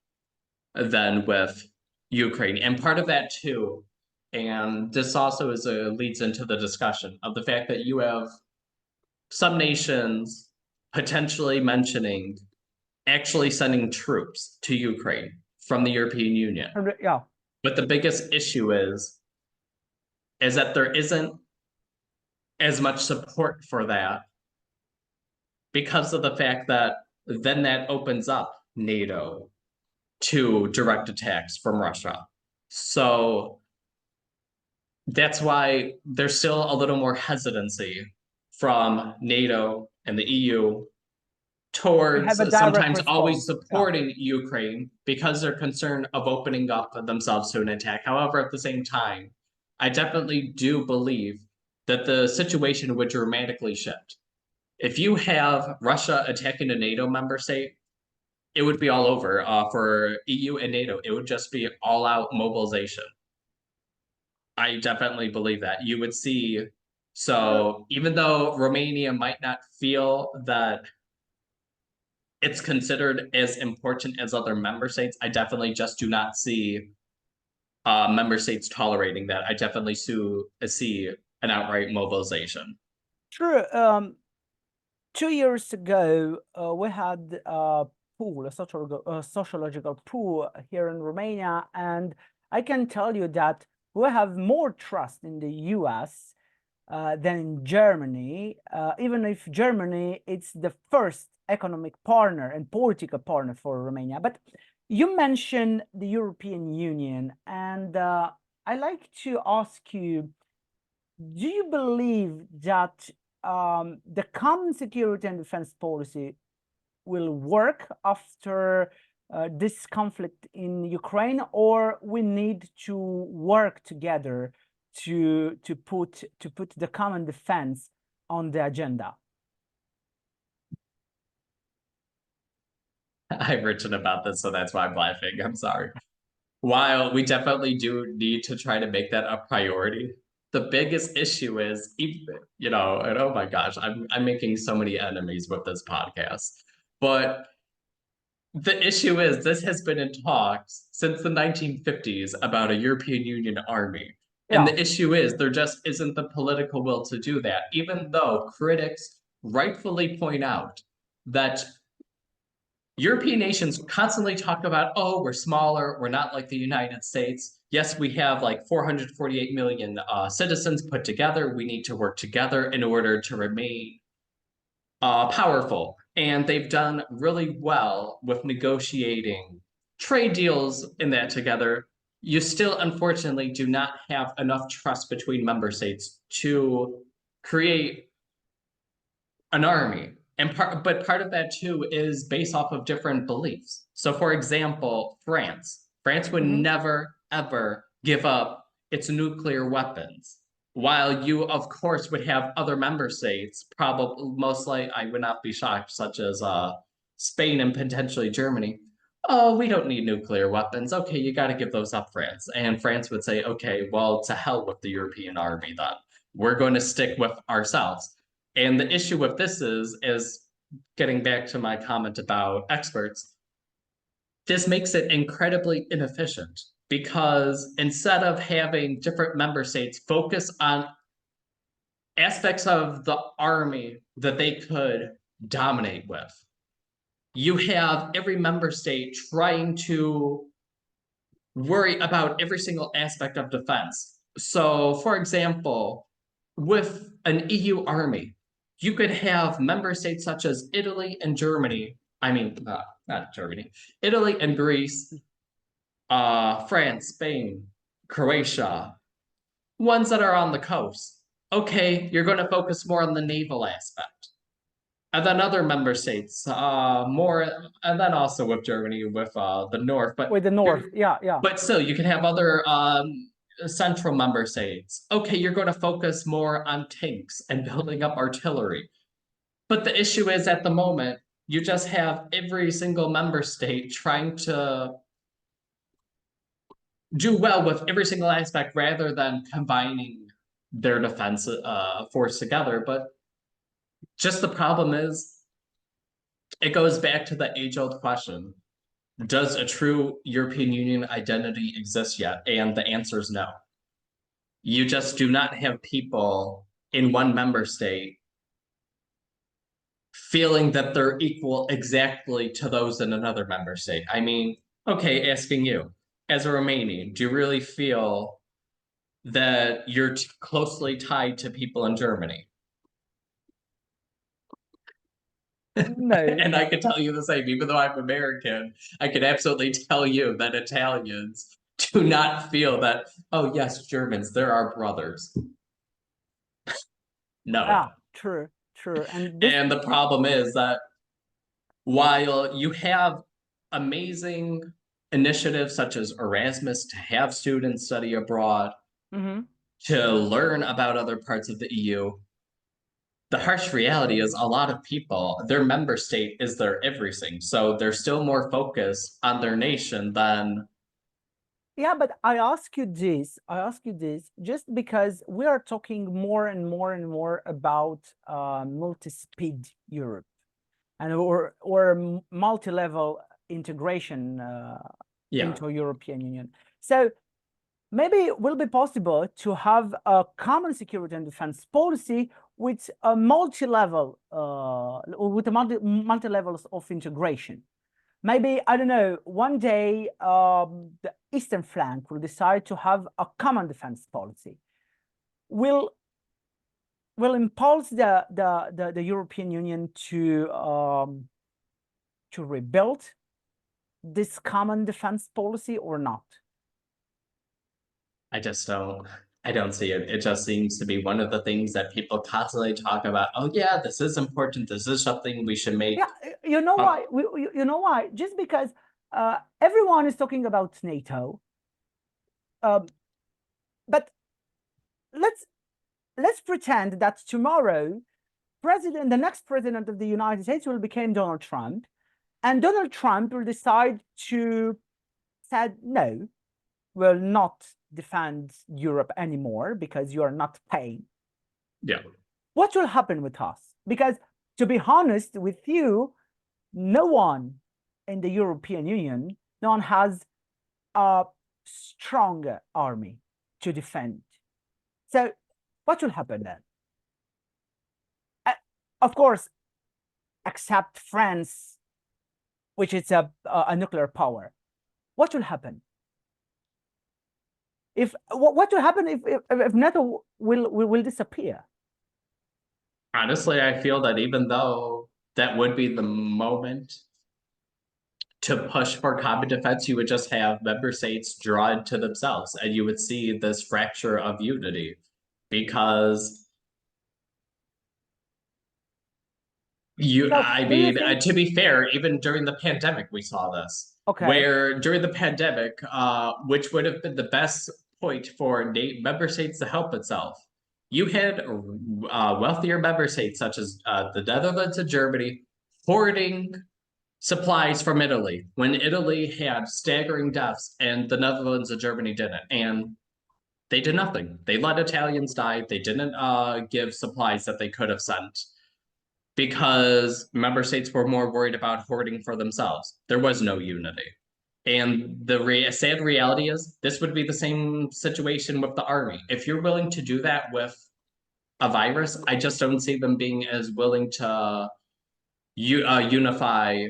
than with Ukraine. And part of that too, and this also leads into the discussion of the fact that you have some nations potentially mentioning actually sending troops to Ukraine from the European Union. Yeah. But the biggest issue is that there isn't as much support for that because of the fact that then that opens up NATO to direct attacks from Russia. So that's why there's still a little more hesitancy from NATO and the EU towards sometimes always supporting Ukraine because they're concerned of opening up themselves to an attack. However, at the same time, I definitely do believe that the situation would dramatically shift. If you have Russia attacking a NATO member state, it would be all over for EU and NATO. It would just be all out mobilization. I definitely believe that. You would see, so even though Romania might not feel that it's considered as important as other member states, I definitely just do not see member states tolerating that. I definitely see an outright mobilization. True. 2 years ago, we had a poll, a sociological poll here in Romania, and I can tell you that we have more trust in the US than in Germany, even if Germany it's the first economic partner and political partner for Romania. But you mentioned the European Union, and I like to ask you, do you believe that the common security and defense policy will work after this conflict in Ukraine, or we need to work together to put the common defense on the agenda? I've written about this, so that's why I'm laughing. I'm sorry. While we definitely do need to try to make that a priority, the biggest issue is, and oh my gosh, I'm making so many enemies with this podcast. But the issue is this has been in talks since the 1950s about a European Union army. And Yeah. the issue is there just isn't the political will to do that, even though critics rightfully point out that European nations constantly talk about, oh, we're smaller, we're not like the United States. Yes, we have like 448 million citizens put together. We need to work together in order to remain powerful. And they've done really well with negotiating trade deals in that together. You still, unfortunately, do not have enough trust between member states to create an army. But part of that too is based off of different beliefs. So for example, France would never ever give up its nuclear weapons, while you of course would have other member states, probably most likely, I would not be shocked, such as Spain and potentially Germany. Oh, we don't need nuclear weapons. Okay, you got to give those up, France. And France would say, okay, well, to hell with the European army then. We're going to stick with ourselves. And the issue with this is getting back to my comment about experts, this makes it incredibly inefficient because instead of having different member states focus on aspects of the army that they could dominate with, you have every member state trying to worry about every single aspect of defense. So, for example, with an EU army, you could have member states such as Italy and Germany. I mean, not Germany, Italy and Greece, France, Spain, Croatia, ones that are on the coast. Okay, you're going to focus more on the naval aspect. And then other member states, more, and then also with Germany, with the North. But with the North, yeah. But still, you can have other central member states. Okay, you're going to focus more on tanks and building up artillery. But the issue is at the moment, you just have every single member state trying to do well with every single aspect rather than combining their defense force together. But just the problem is, it goes back to the age-old question. Does a true European Union identity exist yet? And the answer is no. You just do not have people in one member state feeling that they're equal exactly to those in another member state. I mean, okay, asking you, as a Romanian, do you really feel that you're closely tied to people in Germany? No. And I can tell you the same, even though I'm American, I can absolutely tell you that Italians do not feel that, oh yes, Germans, they're our brothers. No. Ah, true. And the problem is that while you have amazing initiatives such as Erasmus to have students study abroad, to learn about other parts of the EU, the harsh reality is a lot of people, their member state is their everything. So they're still more focused on their nation than. Yeah, but I ask you this just because we are talking more and more about multi-speed Europe and or multi-level integration into European Union. So maybe it will be possible to have a common security and defense policy with a multi-level, with a multi-levels of integration. Maybe, I don't know, one day the Eastern flank will decide to have a common defense policy. Will impulse the European Union to rebuild this common defense policy or not? I don't see it. It just seems to be one of the things that people constantly talk about. Oh yeah, this is important. This is something we should make. Yeah, you know why? You know why? Just because everyone is talking about NATO, but let's pretend that tomorrow, the next president of the United States will become Donald Trump, and Donald Trump will decide to say, no, will not defend Europe anymore because you are not paying. Yeah. What will happen with us? Because to be honest with you, no one in the European Union, no one has a stronger army to defend. So what will happen then? Of course, except France, which is a nuclear power. What will happen? What will happen if NATO will disappear? Honestly, I feel that even though that would be the moment to push for common defense, you would just have member states drawn to themselves, and you would see this fracture of unity. Because to be fair, even during the pandemic, we saw this. Okay. Where during the pandemic, which would have been the best point for member states to help itself, you had wealthier member states such as the Netherlands and Germany hoarding supplies from Italy when Italy had staggering deaths and the Netherlands and Germany didn't. And they did nothing. They let Italians die. They didn't give supplies that they could have sent because member states were more worried about hoarding for themselves. There was no unity. And the sad reality is this would be the same situation with the army. If you're willing to do that with a virus, I just don't see them being as willing to unify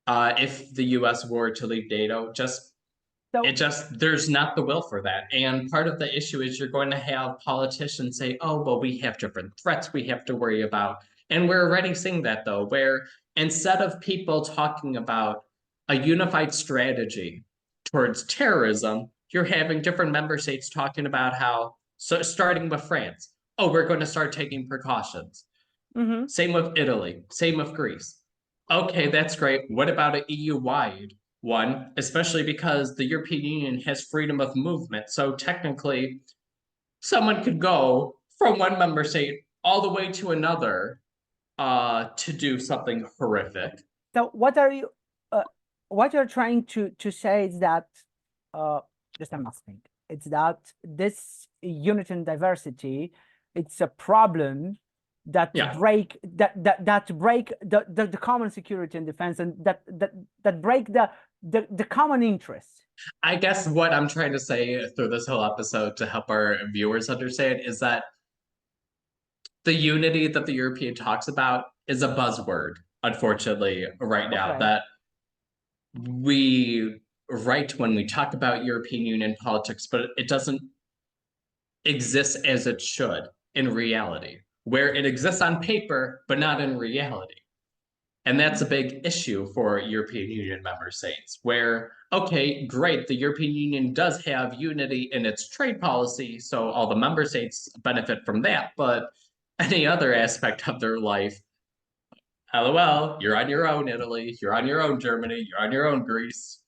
if the US were to leave NATO. There's not the will for that. And part of the issue is you're going to have politicians say, oh, well, we have different threats we have to worry about. And we're already seeing that, though, where instead of people talking about a unified strategy towards terrorism, you're having different member states talking about how, so starting with France, oh, we're going to start taking precautions. Mm-hmm. Same with Italy, same with Greece. Okay, that's great. What about an EU-wide one, especially because the European Union has freedom of movement. So technically, someone could go from one member state all the way to another to do something horrific. So what you're trying to say is that just I'm asking, it's that this unity and diversity, it's a problem that break the common security and defense, and that break the common interest. I guess what I'm trying to say through this whole episode to help our viewers understand is that the unity that the European talks about is a buzzword, unfortunately, right now. That we write when we talk about European Union politics, but it doesn't exist as it should in reality, where it exists on paper, but not in reality. And that's a big issue for European Union member states, where, okay, great, the European Union does have unity in its trade policy, so all the member states benefit from that, but any other aspect of their life, LOL, you're on your own, Italy, you're on your own, Germany, you're on your own, Greece.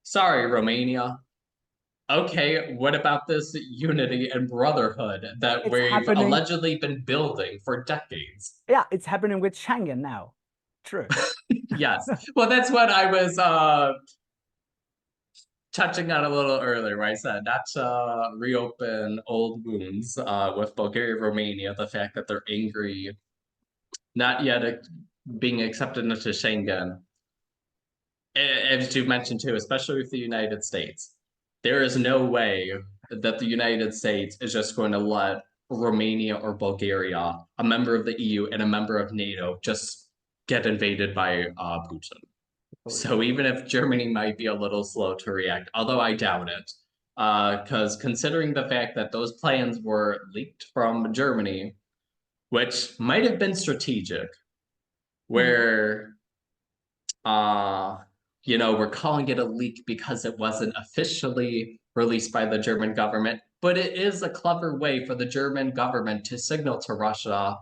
Sorry, Romania. Okay, what about this unity and brotherhood that we've allegedly been building for decades? Yeah, it's happening with Schengen now. True. Yes. Well, that's what I was touching on a little earlier, where I said not to reopen old wounds with Bulgaria, Romania, the fact that they're angry, not yet being accepted into Schengen. As you mentioned too, especially with the United States, there is no way that the United States is just going to let Romania or Bulgaria, a member of the EU and a member of NATO, just get invaded by Putin. So even if Germany might be a little slow to react, although I doubt it, because considering the fact that those plans were leaked from Germany, which might have been strategic, where we're calling it a leak because it wasn't officially released by the German government, but it is a clever way for the German government to signal to Russia,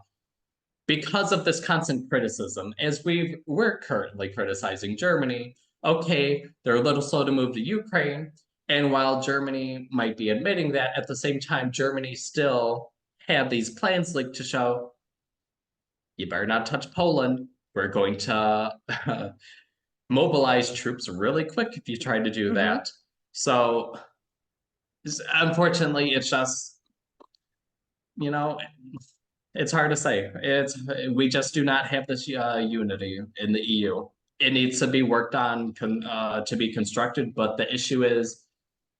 because of this constant criticism, as we're currently criticizing Germany. Okay, they're a little slow to move to Ukraine, and while Germany might be admitting that, at the same time, Germany still have these plans leaked to show, you better not touch Poland. We're going to mobilize troops really quick if you try to do that. So, unfortunately, it's just, it's hard to say. We just do not have this unity in the EU. It needs to be worked on to be constructed, but the issue is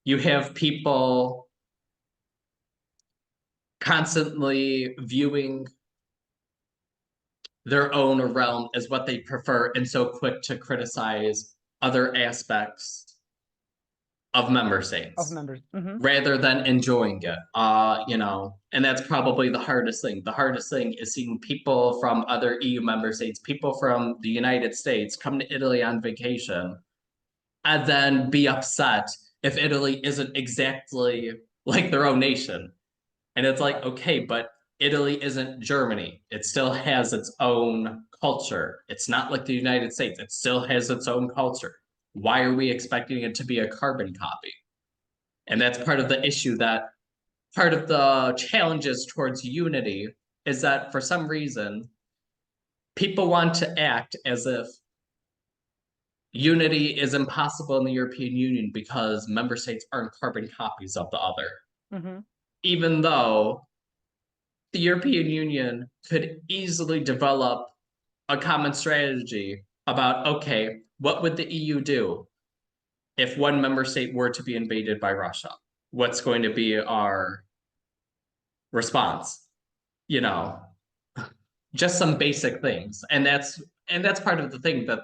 you have people constantly viewing their own realm as what they prefer and so quick to criticize other aspects of member states rather than enjoying it. And that's probably the hardest thing. The hardest thing is seeing people from other EU member states, people from the United States come to Italy on vacation and then be upset if Italy isn't exactly like their own nation. And it's like, okay, but Italy isn't Germany. It still has its own culture. It's not like the United States. It still has its own culture. Why are we expecting it to be a carbon copy? And that's part of the issue, that part of the challenges towards unity is that for some reason, people want to act as if unity is impossible in the European Union because member states aren't carbon copies of the other. Even though the European Union could easily develop a common strategy about, okay, what would the EU do if one member state were to be invaded by Russia? What's going to be our response? Just some basic things. And that's part of the thing that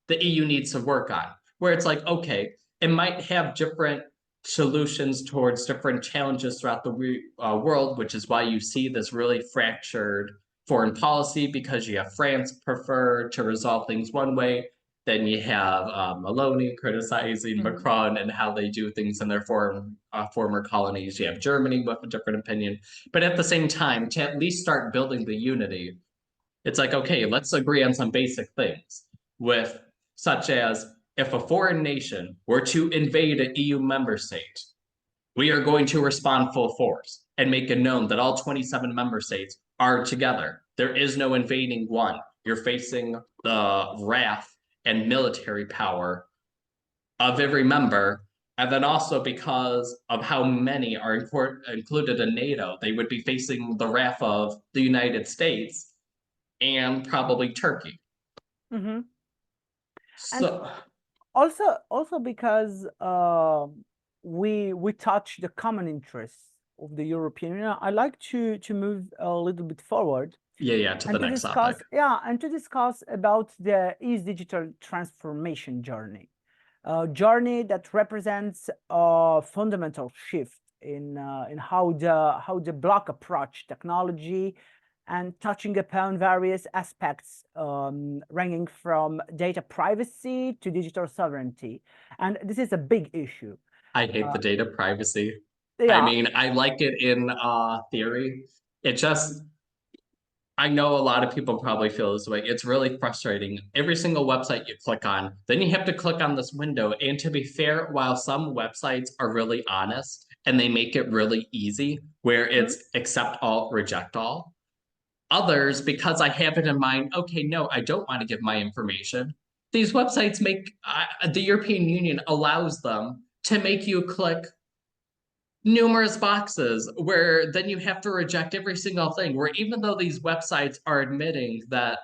the EU needs to work on, where it's like, okay, it might have different solutions towards different challenges throughout the world, which is why you see this really fractured foreign policy, because you have France prefer to resolve things one way, then you have Meloni criticizing Macron and how they do things in their former colonies. You have Germany with a different opinion. But at the same time, to at least start building the unity, it's like, okay, let's agree on some basic things, such as, if a foreign nation were to invade an EU member state, we are going to respond full force and make it known that all 27 member states are together. There is no invading one. You're facing the wrath and military power of every member. And then also, because of how many are included in NATO, they would be facing the wrath of the United States and probably Turkey. So... Also because we touch the common interests of the European Union, I like to move a little bit forward. To the next topic. And to discuss about the EU's digital transformation journey, a journey that represents a fundamental shift in how the bloc approach technology, and touching upon various aspects ranging from data privacy to digital sovereignty. And this is a big issue. I hate the data privacy. I mean, I like it in theory. I know a lot of people probably feel this way. It's really frustrating. Every single website you click on, then you have to click on this window. And to be fair, while some websites are really honest and they make it really easy, where it's accept all, reject all, others, because I have it in mind, okay, no, I don't want to give my information. These websites the European Union allows them to make you click numerous boxes where then you have to reject every single thing, where even though these websites are admitting that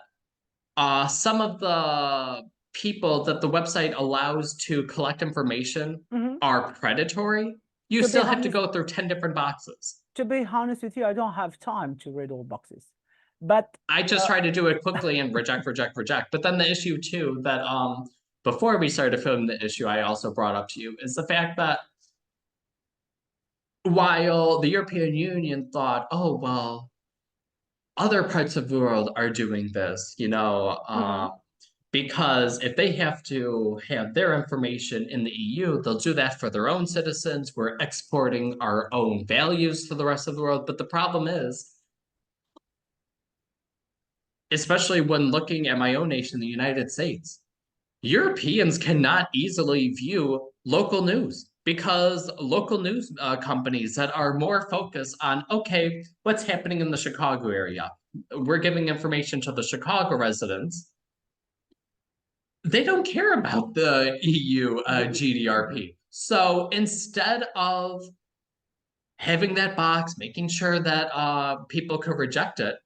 some of the people that the website allows to collect information are predatory, you still have to go through 10 different boxes. to be honest with you, I don't have time to read all boxes. But I just try to do it quickly and reject. But then the issue too that before we started filming the issue, I also brought up to you is the fact that while the European Union thought, oh well, other parts of the world are doing this, because if they have to have their information in the EU, they'll do that for their own citizens. We're exporting our own values to the rest of the world. But the problem is, especially when looking at my own nation, the United States, Europeans cannot easily view local news because local news companies that are more focused on, okay, what's happening in the Chicago area? We're giving information to the Chicago residents. They don't care about the EU GDPR. So instead of having that box, making sure that people could reject it,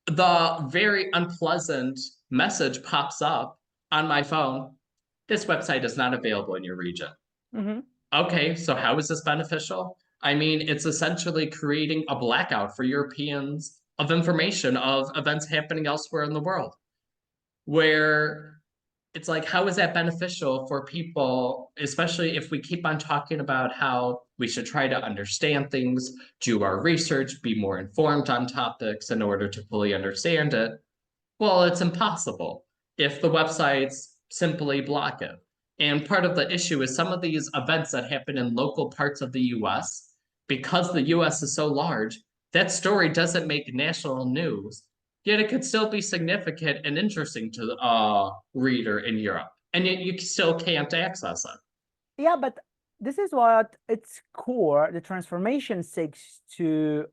the very unpleasant message pops up on my phone. This website is not available in your region. Mm-hmm. Okay, so how is this beneficial? I mean, it's essentially creating a blackout for Europeans of information of events happening elsewhere in the world, where it's like, how is that beneficial for people, especially if we keep on talking about how we should try to understand things, do our research, be more informed on topics in order to fully understand it? Well, it's impossible if the websites simply block it. And part of the issue is some of these events that happen in local parts of the US, because the US is so large, that story doesn't make national news, yet it could still be significant and interesting to the reader in Europe. And yet you still can't access it. Yeah, but this is what its core, the transformation seeks to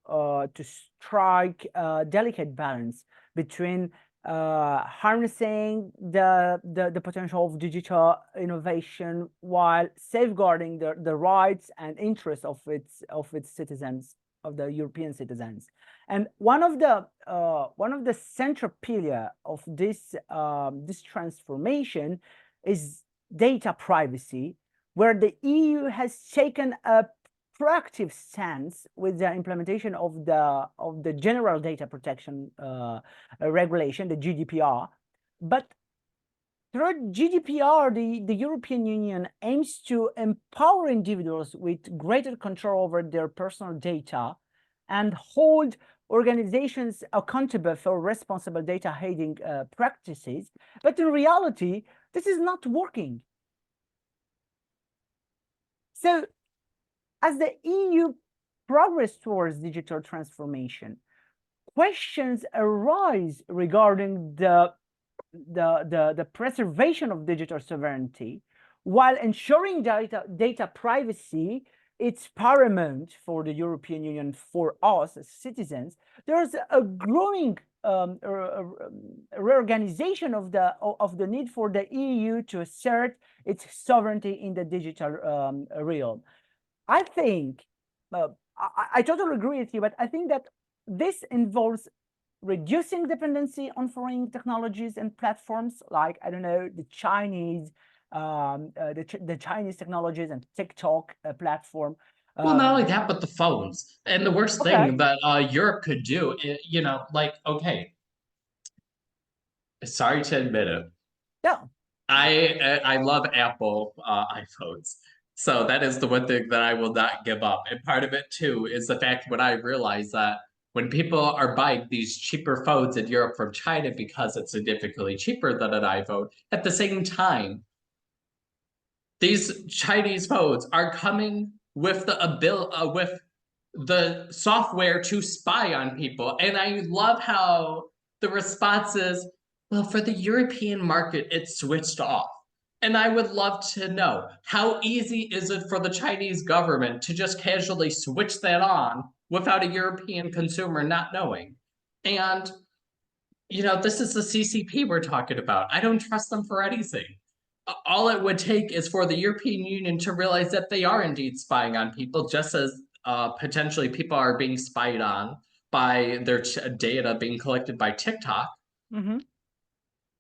strike a delicate balance between harnessing the potential of digital innovation while safeguarding the rights and interests of its citizens, of the European citizens. And one of the central pillar of this this transformation is data privacy, where the EU has taken a proactive stance with the implementation of the General Data Protection Regulation, the GDPR. But through GDPR, the European Union aims to empower individuals with greater control over their personal data and hold organizations accountable for responsible data hiding practices. But in reality, this is not working. So, as the EU progresses towards digital transformation, questions arise regarding the preservation of digital sovereignty, while ensuring data privacy. It's paramount for the European Union, for us as citizens. There's a growing reorganization of the need for the EU to assert its sovereignty in the digital realm. I think I totally agree with you, but I think that this involves reducing dependency on foreign technologies and platforms like, I don't know, the Chinese technologies and TikTok platform. Well, not only that, but the phones. And the worst thing that Europe could do, okay, sorry to admit it. Yeah. I love Apple iPhones. So that is the one thing that I will not give up. And part of it too is the fact when I realize that when people are buying these cheaper phones in Europe from China because it's significantly cheaper than an iPhone, at the same time, these Chinese phones are coming with with the software to spy on people. And I love how the response is, well, for the European market, it's switched off. And I would love to know, how easy is it for the Chinese government to just casually switch that on without a European consumer not knowing? And, this is the CCP we're talking about. I don't trust them for anything. All it would take is for the European Union to realize that they are indeed spying on people, just as potentially people are being spied on by their data being collected by TikTok. Mm-hmm.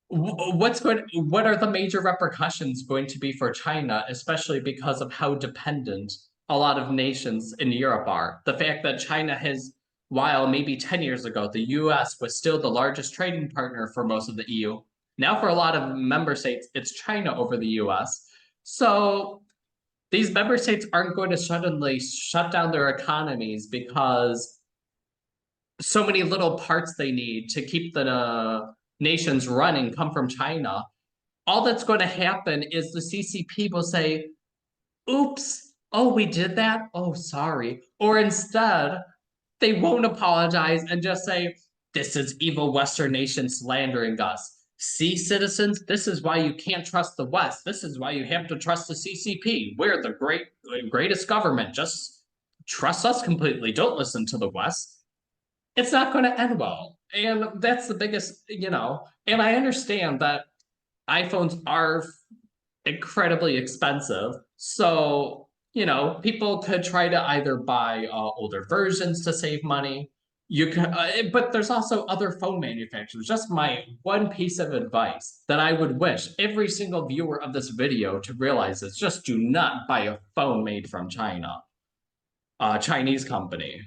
What are the major repercussions going to be for China, especially because of how dependent a lot of nations in Europe are. The fact that China has, while maybe 10 years ago, the US was still the largest trading partner for most of the EU. Now, for a lot of member states, it's China over the US. So these member states aren't going to suddenly shut down their economies because so many little parts they need to keep the nations running come from China. All that's going to happen is the CCP will say, oops, oh, we did that? Oh, sorry. Or instead, they won't apologize and just say, this is evil Western nations slandering us. See, citizens, this is why you can't trust the West. This is why you have to trust the CCP. We're the greatest government. Just trust us completely. Don't listen to the West. It's not going to end well. And that's the biggest, and I understand that iPhones are incredibly expensive. So, people could try to either buy older versions to save money. You can, but there's also other phone manufacturers. Just my one piece of advice that I would wish every single viewer of this video to realize is just do not buy a phone made from China, a Chinese company.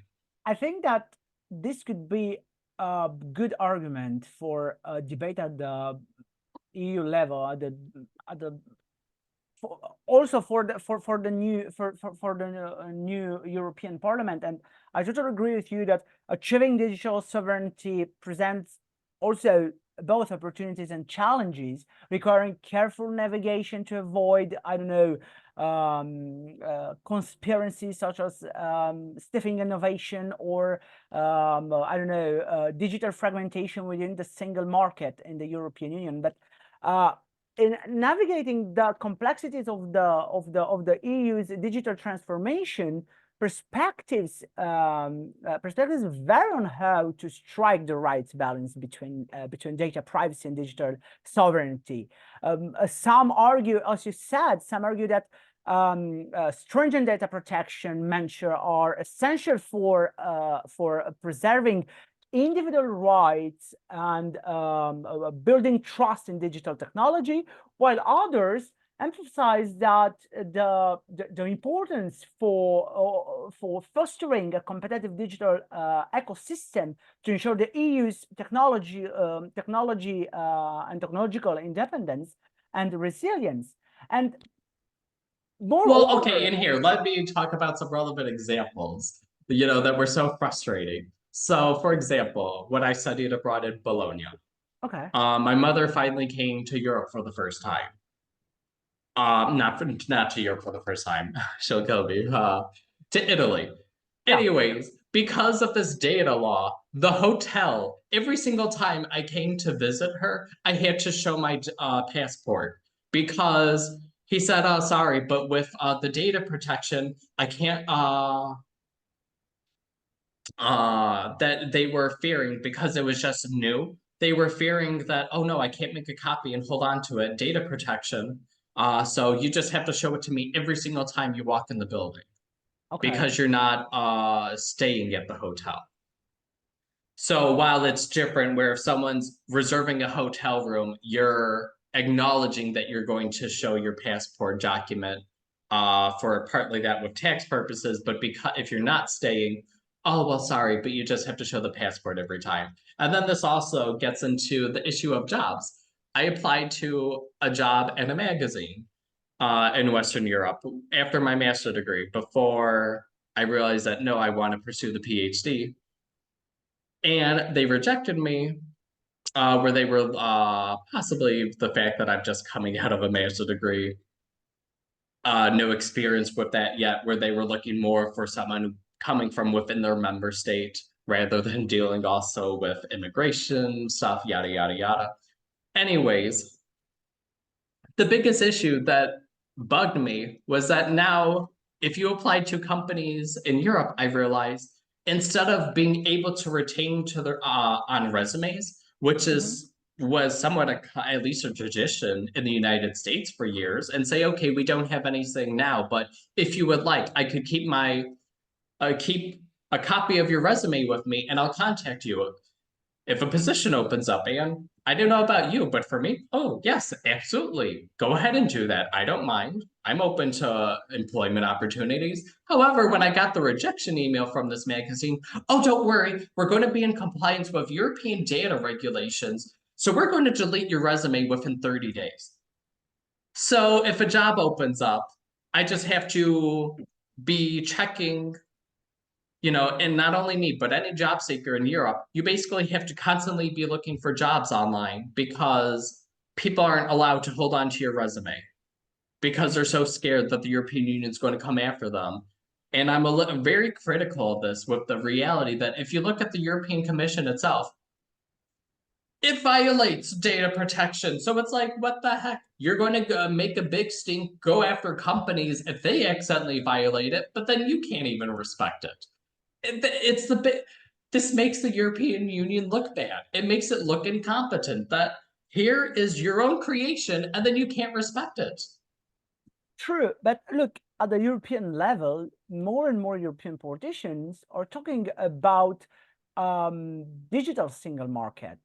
I think that this could be a good argument for a debate at the EU level, also for the new European Parliament. And I totally agree with you that achieving digital sovereignty presents also both opportunities and challenges, requiring careful navigation to avoid, I don't know, conspiracies such as stifling innovation or I don't know, digital fragmentation within the single market in the European Union. But in navigating the complexities of the EU's digital transformation, perspectives vary on how to strike the right balance between data privacy and digital sovereignty. Some argue, as you said, that stringent data protection measures are essential for preserving individual rights and building trust in digital technology, while others emphasize that the importance for fostering a competitive digital ecosystem to ensure the EU's technology and technological independence and resilience. And well, okay, in here, let me talk about some relevant examples, that were so frustrating. So, for example, when I studied abroad in Bologna, okay, my mother finally came to Europe for the first time. Not to Europe for the first time. She'll kill me. To Italy. Yeah. Anyways, because of this data law, the hotel, every single time I came to visit her, I had to show my passport because he said, "Oh, sorry, but with the data protection, I can't." That they were fearing because it was just new. They were fearing that, oh no, I can't make a copy and hold on to it. Data protection. So you just have to show it to me every single time you walk in the building. Okay. Because you're not staying at the hotel. So while it's different where if someone's reserving a hotel room, you're acknowledging that you're going to show your passport document for partly that with tax purposes, but because if you're not staying, oh, well, sorry, but you just have to show the passport every time. And then this also gets into the issue of jobs. I applied to a job in a magazine in Western Europe after my master's degree before I realized that, no, I want to pursue the PhD. And they rejected me where they were possibly the fact that I'm just coming out of a master's degree, no experience with that yet, where they were looking more for someone coming from within their member state rather than dealing also with immigration stuff, yada, yada, yada. Anyways, the biggest issue that bugged me was that now, if you apply to companies in Europe, I realized instead of being able to retain to their on resumes, which is was somewhat at least a tradition in the United States for years, and say, okay, we don't have anything now, but if you would like, I could keep my keep a copy of your resume with me, and I'll contact you. If a position opens up, and I don't know about you, but for me, oh, yes, absolutely. Go ahead and do that. I don't mind. I'm open to employment opportunities. However, when I got the rejection email from this magazine, oh, don't worry, we're going to be in compliance with European data regulations. So we're going to delete your resume within 30 days. So if a job opens up, I just have to be checking, and not only me, but any job seeker in Europe, you basically have to constantly be looking for jobs online because people aren't allowed to hold on to your resume because they're so scared that the European Union is going to come after them. And I'm very critical of this with the reality that if you look at the European Commission itself, it violates data protection. So it's like, what the heck? You're going to make a big stink, go after companies if they accidentally violate it, but then you can't even respect it. This makes the European Union look bad. It makes it look incompetent that here is your own creation and then you can't respect it. True, but look, at the European level, more and more European politicians are talking about digital single market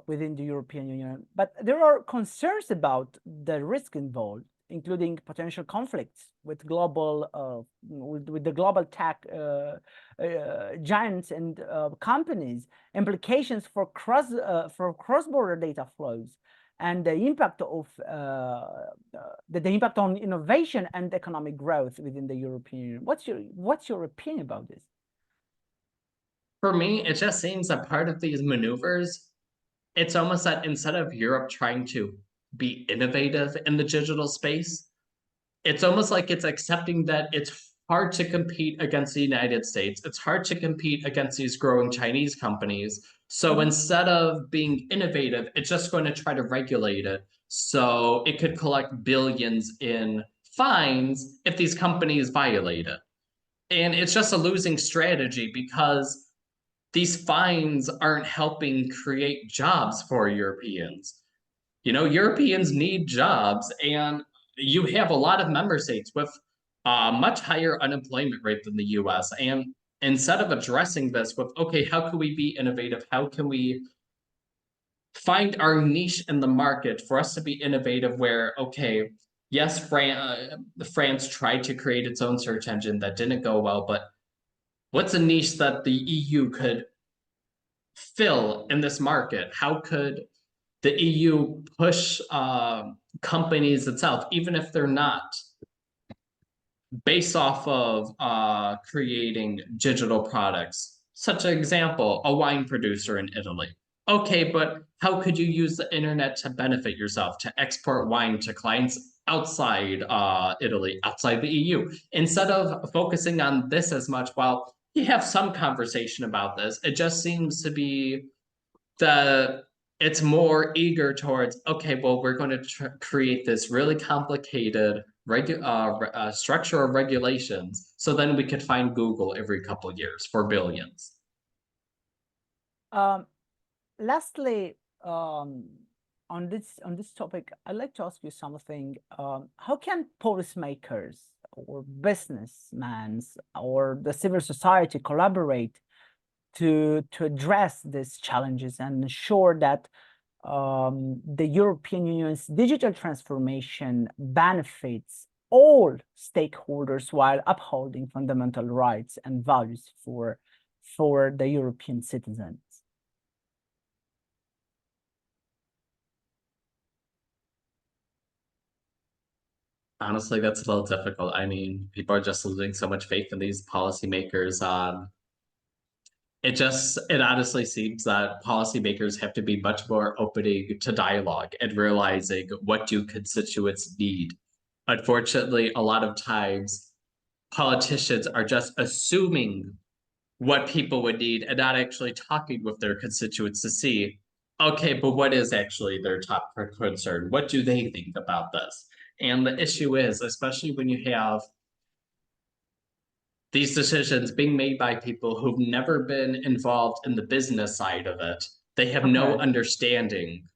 within the European Union, but there are concerns about the risk involved, including potential conflicts with with the global tech giants and companies, implications for cross-border data flows, and the impact of the impact on innovation and economic growth within the European Union. What's your opinion about this? For me, it just seems that part of these maneuvers, it's almost that instead of Europe trying to be innovative in the digital space, it's almost like it's accepting that it's hard to compete against the United States. It's hard to compete against these growing Chinese companies. So instead of being innovative, it's just going to try to regulate it so it could collect billions in fines if these companies violate it. And it's just a losing strategy because these fines aren't helping create jobs for Europeans. Europeans need jobs, and you have a lot of member states with a much higher unemployment rate than the US. And instead of addressing this with, okay, how can we be innovative? How can we find our niche in the market for us to be innovative where, okay, yes, France tried to create its own search engine that didn't go well, but what's a niche that the EU could fill in this market? How could the EU push companies itself, even if they're not based off of creating digital products? Such an example, a wine producer in Italy. Okay, but how could you use the internet to benefit yourself, to export wine to clients outside Italy, outside the EU? Instead of focusing on this as much, while you have some conversation about this, it just seems to be that it's more eager towards, okay, well, we're going to create this really complicated structure of regulations, so then we could find Google every couple of years for billions. Lastly, on this topic, I'd like to ask you something. How can policymakers or businessmen or the civil society collaborate to address these challenges and ensure that the European Union's digital transformation benefits all stakeholders while upholding fundamental rights and values for the European citizens? Honestly, that's a little difficult. I mean, people are just losing so much faith in these policymakers. It honestly seems that policymakers have to be much more opening to dialogue and realizing what do constituents need. Unfortunately, a lot of times politicians are just assuming what people would need and not actually talking with their constituents to see, okay, but what is actually their top concern? What do they think about this? And the issue is, especially when you have these decisions being made by people who've never been involved in the business side of it, they have no understanding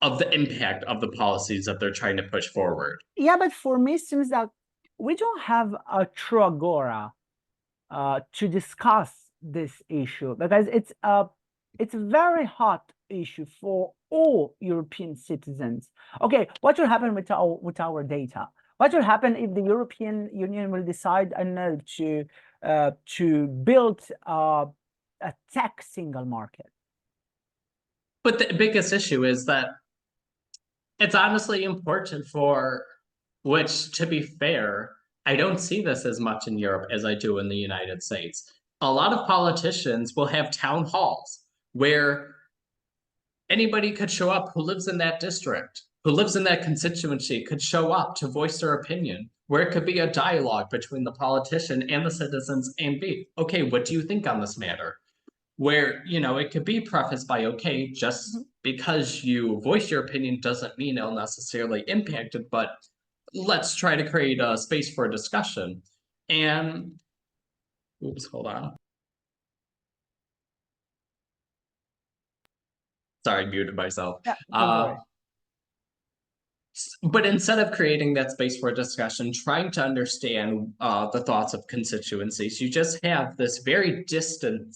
of the impact of the policies that they're trying to push forward. Yeah, but for me, it seems that we don't have a true agora to discuss this issue because it's It's a very hot issue for all European citizens. Okay, what will happen with our data? What will happen if the European Union will decide, I don't know, to build a tech single market? But the biggest issue is that it's honestly important for which, to be fair, I don't see this as much in Europe as I do in the United States. A lot of politicians will have town halls where anybody could show up who lives in that district, who lives in that constituency, could show up to voice their opinion, where it could be a dialogue between the politician and the citizens and be, okay, what do you think on this matter? Where, it could be prefaced by, okay, just because you voice your opinion doesn't mean it'll necessarily impact it, but let's try to create a space for discussion. And, oops, hold on. Sorry, muted myself. Yeah, don't worry. But instead of creating that space for discussion, trying to understand the thoughts of constituencies, you just have this very distant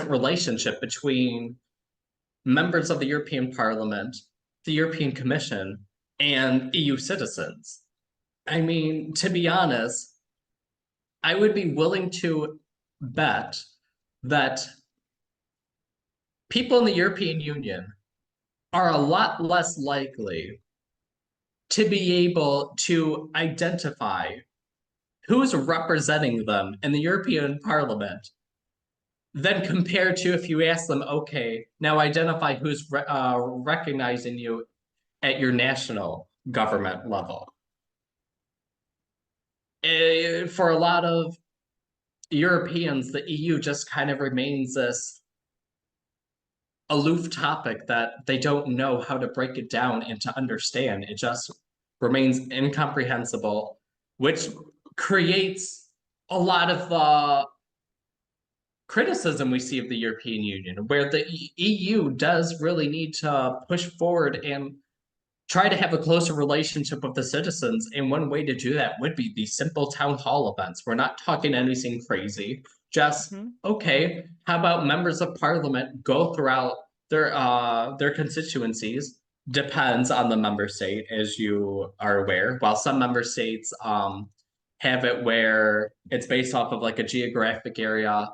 relationship between members of the European Parliament, the European Commission, and EU citizens. I mean, to be honest, I would be willing to bet that people in the European Union are a lot less likely to be able to identify who's representing them in the European Parliament than compared to if you ask them, okay, now identify who's recognizing you at your national government level. For a lot of Europeans, the EU just kind of remains this aloof topic that they don't know how to break it down and to understand. It just remains incomprehensible, which creates a lot of criticism we see of the European Union, where the EU does really need to push forward and try to have a closer relationship with the citizens. And one way to do that would be these simple town hall events. We're not talking anything crazy. Just, okay, how about members of parliament go throughout their constituencies? Depends on the member state, as you are aware. While some member states have it where it's based off of like a geographic area,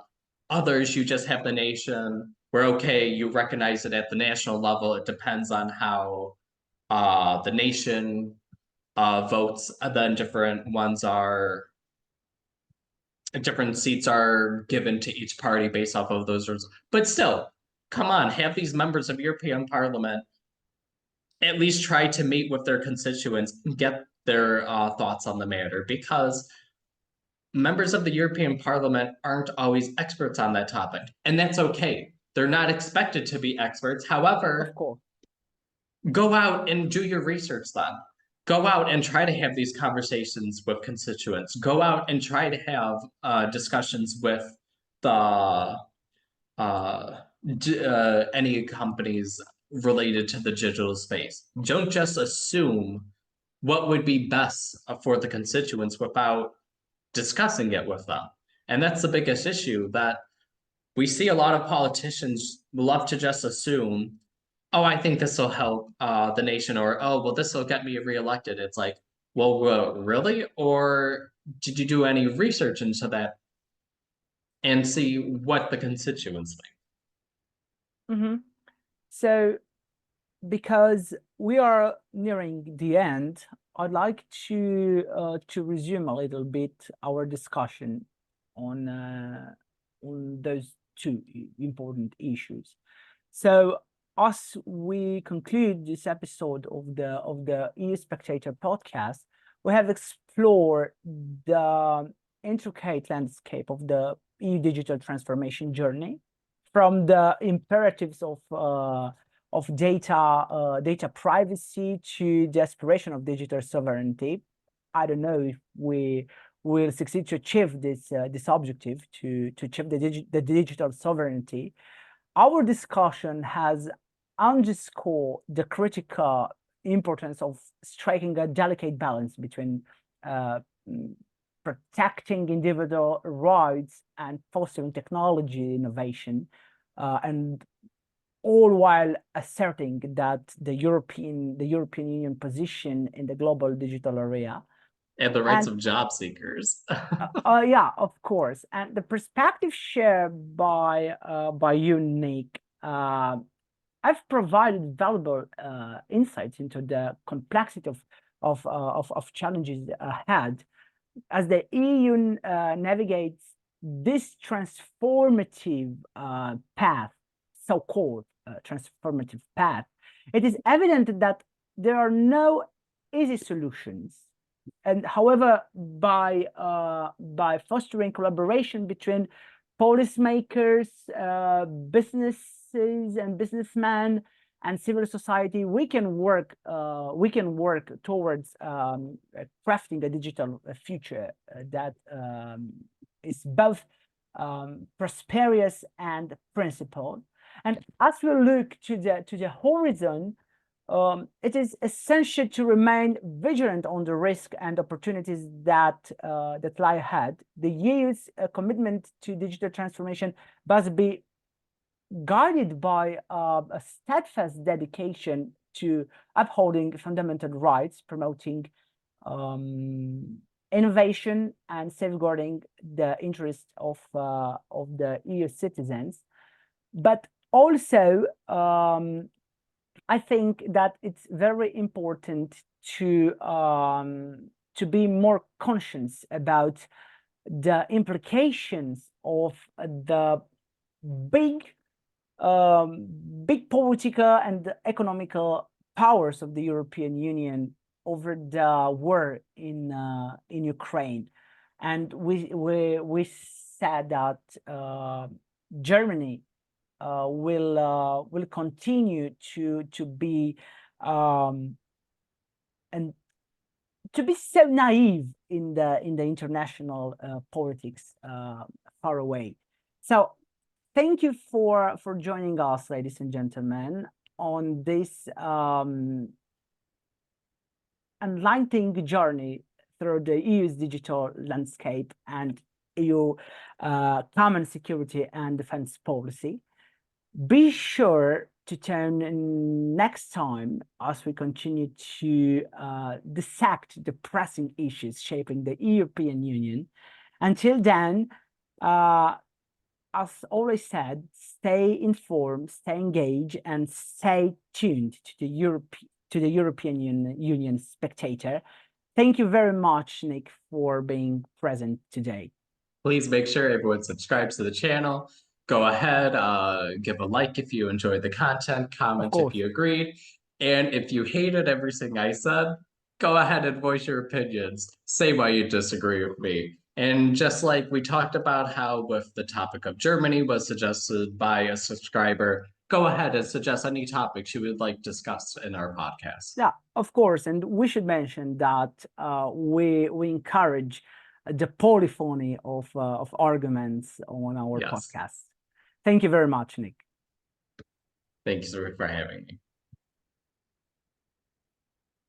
others you just have the nation where, okay, you recognize it at the national level. It depends on how the nation votes. Then different seats are given to each party based off of those results. But still, come on, have these members of European Parliament at least try to meet with their constituents and get their thoughts on the matter, because members of the European Parliament aren't always experts on that topic, and that's okay. They're not expected to be experts. However, go out and do your research then. Go out and try to have these conversations with constituents. Go out and try to have discussions with the any companies related to the digital space. Don't just assume what would be best for the constituents without discussing it with them. And that's the biggest issue, that we see a lot of politicians love to just assume, oh, I think this will help the nation, or, oh, well, this will get me reelected. It's like, well, really? Or did you do any research into that and see what the constituents think? So, because we are nearing the end, I'd like to resume a little bit our discussion on those two important issues. So, as we conclude this episode of the EU Spectator podcast, we have explored the intricate landscape of the EU digital transformation journey, from the imperatives of data privacy to the aspiration of digital sovereignty. I don't know if we will succeed to achieve this objective, to achieve the digital sovereignty. Our discussion has underscored the critical importance of striking a delicate balance between protecting individual rights and fostering technology innovation, and all while asserting that the European Union position in the global digital area. And the rights of job seekers. Yeah, of course. And the perspective shared by you, Nick, I've provided valuable insights into the complexity of challenges ahead as the EU navigates this transformative path, so-called transformative path. It is evident that there are no easy solutions. And however, by fostering collaboration between policymakers, businesses and businessmen, and civil society, we can work towards crafting a digital future that is both prosperous and principled. And as we look to the horizon, it is essential to remain vigilant on the risk and opportunities that lie ahead. The EU's commitment to digital transformation must be guided by a steadfast dedication to upholding fundamental rights, promoting innovation, and safeguarding the interests of the EU citizens. But also, I think that it's very important to be more conscious about the implications of the big political and economical powers of the European Union over the war in Ukraine. And we said that Germany will continue to be and to be so naive in the international politics far away. So thank you for joining us, ladies and gentlemen, on this enlightening journey through the EU's digital landscape and EU common security and defense policy. Be sure to tune in next time as we continue to dissect the pressing issues shaping the European Union. Until then, as always said, stay informed, stay engaged, and stay tuned to the European Union Spectator. Thank you very much, Nick, for being present today. Please make sure everyone subscribes to the channel. Go ahead, give a like if you enjoyed the content, comment if you agreed. And if you hated everything I said, go ahead and voice your opinions. Say why you disagree with me. And just like we talked about how with the topic of Germany was suggested by a subscriber, go ahead and suggest any topics you would like discussed in our podcast. Yeah, of course. And we should mention that we encourage the polyphony of arguments on our podcast. Thank you very much, Nick. Thank you for having me.